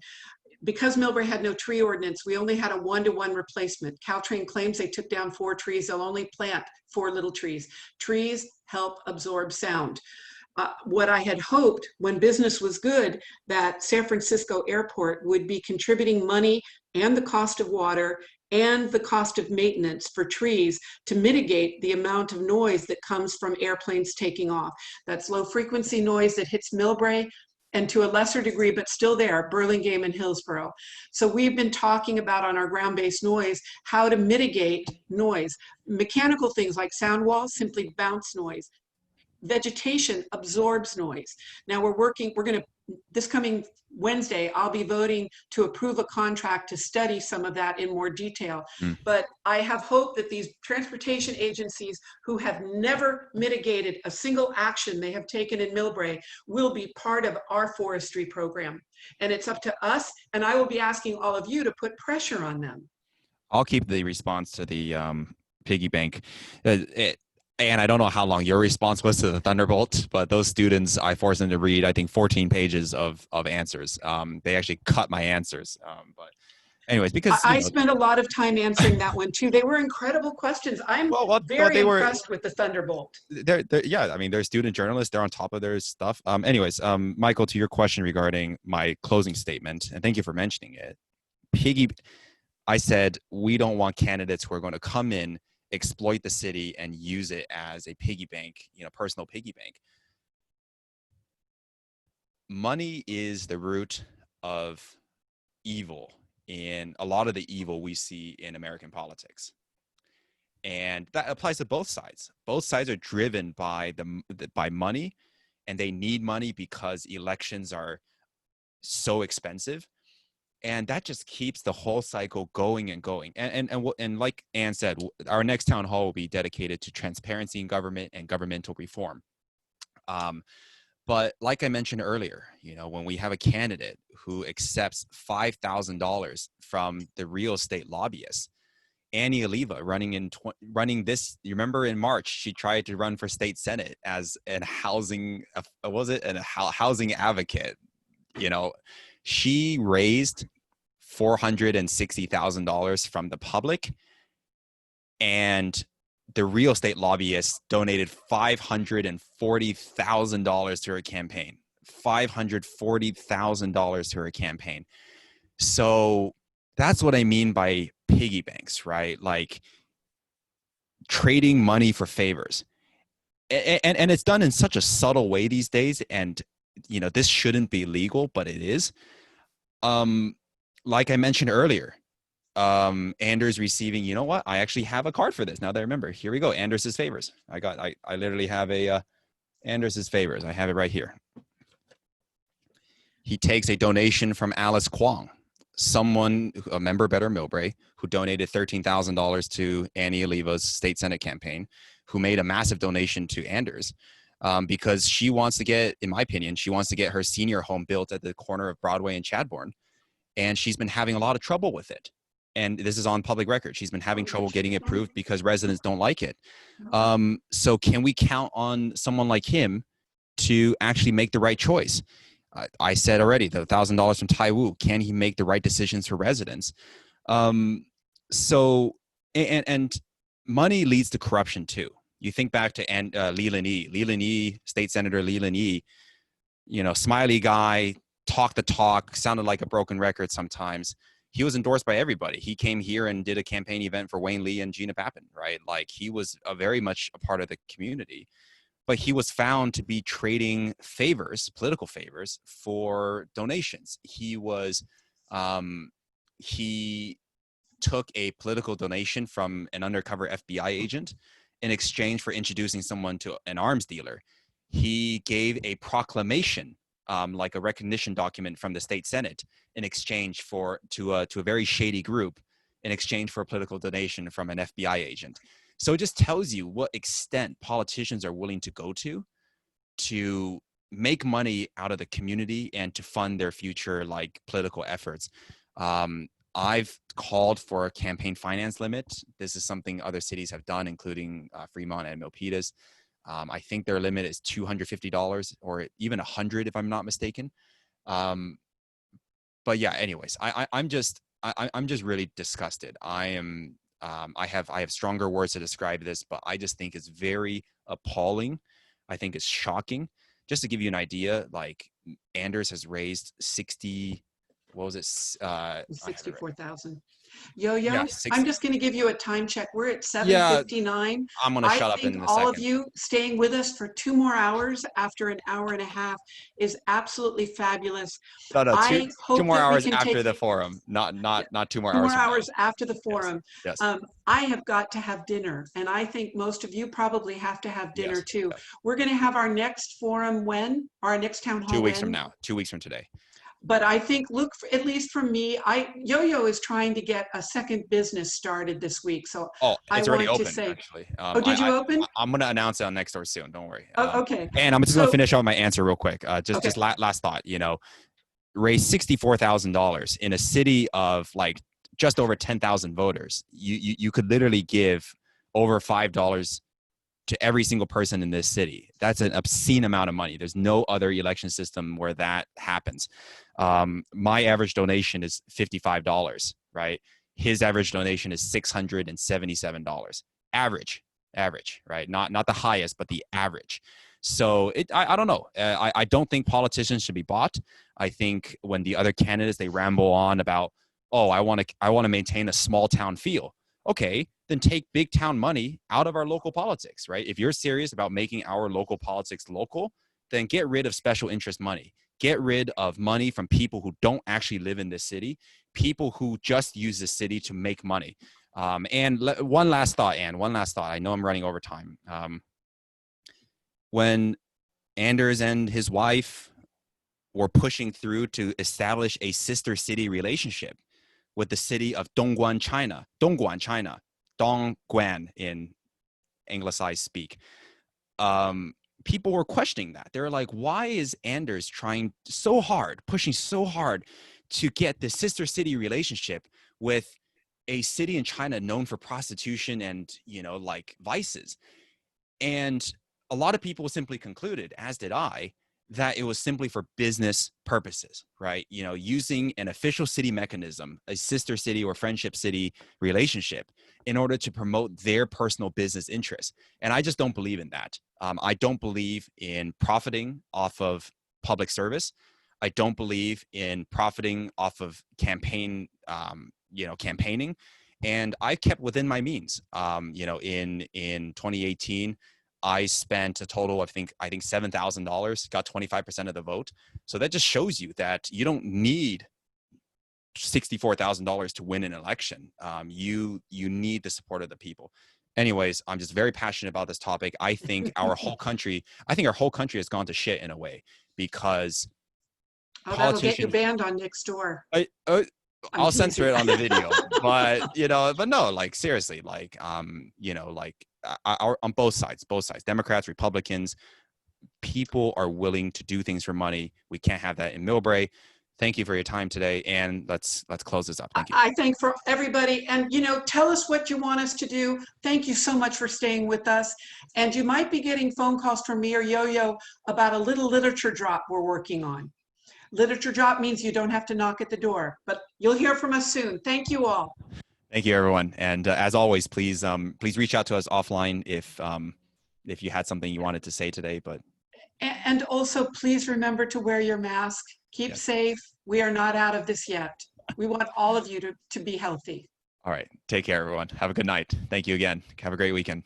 Because Millbrae had no tree ordinance, we only had a 1-to-1 replacement. Caltrain claims they took down 4 trees. They'll only plant 4 little trees. Trees help absorb sound. What I had hoped when business was good, that San Francisco Airport would be contributing money and the cost of water and the cost of maintenance for trees to mitigate the amount of noise that comes from airplanes taking off. That's low frequency noise that hits Millbrae, and to a lesser degree, but still there, Burlingame and Hillsborough. So we've been talking about on our ground-based noise, how to mitigate noise. Mechanical things like sound walls simply bounce noise. Vegetation absorbs noise. Now this coming Wednesday, I'll be voting to approve a contract to study some of that in more detail. But I have hope that these transportation agencies who have never mitigated a single action they have taken in Millbrae will be part of our forestry program. And it's up to us, and I will be asking all of you to put pressure on them. I'll keep the response to the piggy bank. And I don't know how long your response was to the Thunderbolt, but those students, I forced them to read, I think, 14 pages of answers. They actually cut my answers. But anyways, because I spent a lot of time answering that one too. They were incredible questions. I'm very impressed with the Thunderbolt. Yeah, I mean, they're student journalists. They're on top of their stuff. Anyways, Michael, to your question regarding my closing statement, and thank you for mentioning it. I said, we don't want candidates who are going to come in, exploit the city, and use it as a piggy bank, personal piggy bank. Money is the root of evil in a lot of the evil we see in American politics. And that applies to both sides. Both sides are driven by by money, and they need money because elections are so expensive. And that just keeps the whole cycle going and going. And like Ann said, our next town hall will be dedicated to transparency in government and governmental reform. But like I mentioned earlier, when we have a candidate who accepts $5,000 from the real estate lobbyists, Annie Oliva running this, you remember in March, she tried to run for state senate as a housing advocate. She raised $460,000 from the public, and the real estate lobbyists donated $540,000 to her campaign. $540,000 to her campaign. So that's what I mean by piggy banks, right? Like trading money for favors. And it's done in such a subtle way these days. And this shouldn't be legal, but it is. Like I mentioned earlier, Anders receiving, you know what? I actually have a card for this. Now that I remember, here we go. Anders's favors. I literally have a Anders's favors. I have it right here. He takes a donation from Alice Kwong, a member Better Millbrae, who donated $13,000 to Annie Oliva's state senate campaign, who made a massive donation to Anders. Because she wants to get, in my opinion, she wants to get her senior home built at the corner of Broadway and Chadbourne. And she's been having a lot of trouble with it. And this is on public record. She's been having trouble getting it approved because residents don't like it. So can we count on someone like him to actually make the right choice? I said already, the $1,000 from Tai Wu, can he make the right decisions for residents? So money leads to corruption too. You think back to Lee Lin-Yee, State Senator Lee Lin-Yee, smiley guy, talk the talk, sounded like a broken record sometimes. He was endorsed by everybody. He came here and did a campaign event for Wayne Lee and Gina Pappin, right? Like he was very much a part of the community, but he was found to be trading favors, political favors, for donations. He took a political donation from an undercover FBI agent in exchange for introducing someone to an arms dealer. He gave a proclamation, like a recognition document from the state senate, in exchange to a very shady group, in exchange for a political donation from an FBI agent. So it just tells you what extent politicians are willing to go to make money out of the community and to fund their future like political efforts. I've called for a campaign finance limit. This is something other cities have done, including Fremont and Milpitas. I think their limit is $250 or even $100 if I'm not mistaken. But yeah, anyways, I'm just really disgusted. I have stronger words to describe this, but I just think it's very appalling. I think it's shocking. Just to give you an idea, like Anders has raised 64,000. Yo-Yo, Yeah, I'm just going to give you a time check. We're at Yeah, 7:59. I'm gonna shut up in a all of second. you staying with us for 2 more hours after an hour and a half is absolutely fabulous. No, I hope two more that we hours can after take the forum, not 2 more 2 hours more from now. hours after the forum. Yes. I have got to have dinner, and I think most of you probably have to have dinner Yes, too. yes. We're going to have our next forum when? Our next town hall 2 weeks from when? now, 2 weeks from today. But I think, look, at least for me, Yo-Yo is trying to get a second business started this week. So Oh, it's already want to open, say, actually. did you open? I'm going to announce it on Nextdoor soon. Don't worry. Oh, okay. And I'm just going So- to finish on my answer real quick. Just last thought, raise $64,000 in a city of like just over 10,000 voters. You could literally give over $5 to every single person in this city. That's an obscene amount of money. There's no other election system where that happens. My average donation is $55, right? His average donation is $677. Average, right? Not the highest, but the average. So I don't know. I don't think politicians should be bought. I think when the other candidates, they ramble on about, oh, I want to maintain a small town feel. Okay, then take big town money out of our local politics, right? If you're serious about making our local politics local, then get rid of special interest money. Get rid of money from people who don't actually live in this city, people who just use the city to make money. And one last thought, Anne, one last thought. I know I'm running over time. When Anders and his wife were pushing through to establish a sister city relationship with the city of Dongguan, China, Dongguan in anglicized speak. People were questioning that. They were like, why is Anders trying so hard, pushing so hard to get the sister city relationship with a city in China known for prostitution and, like vices? And a lot of people simply concluded, as did I, that it was simply for business purposes, right? Using an official city mechanism, a sister city or friendship city relationship in order to promote their personal business interests. And I just don't believe in that. I don't believe in profiting off of public service. I don't believe in profiting off of campaigning. And I kept within my means. In 2018, I spent a total of, I think $7,000, got 25% of the vote. So that just shows you that you don't need $64,000 to win an election. You need the support of the people. Anyways, I'm just very passionate about this topic. I think our whole country has gone to shit in a way because that'll get you banned on Nextdoor. I'll censor it on the video, but no, like seriously, like on both sides, Democrats, Republicans, people are willing to do things for money. We can't have that in Millbrae. Thank you for your time today, and let's close this up. Thank you. I thank for everybody, and tell us what you want us to do. Thank you so much for staying with us. And you might be getting phone calls from me or Yo-Yo about a little literature drop we're working on. Literature drop means you don't have to knock at the door, but you'll hear from us soon. Thank you all. Thank you, everyone. And as always, please reach out to us offline if you had something you wanted to say today. But and also, please remember to wear your mask. Keep safe. We are not out of this yet. We want all of you to be healthy. All right. Take care, everyone. Have a good night. Thank you again. Have a great weekend.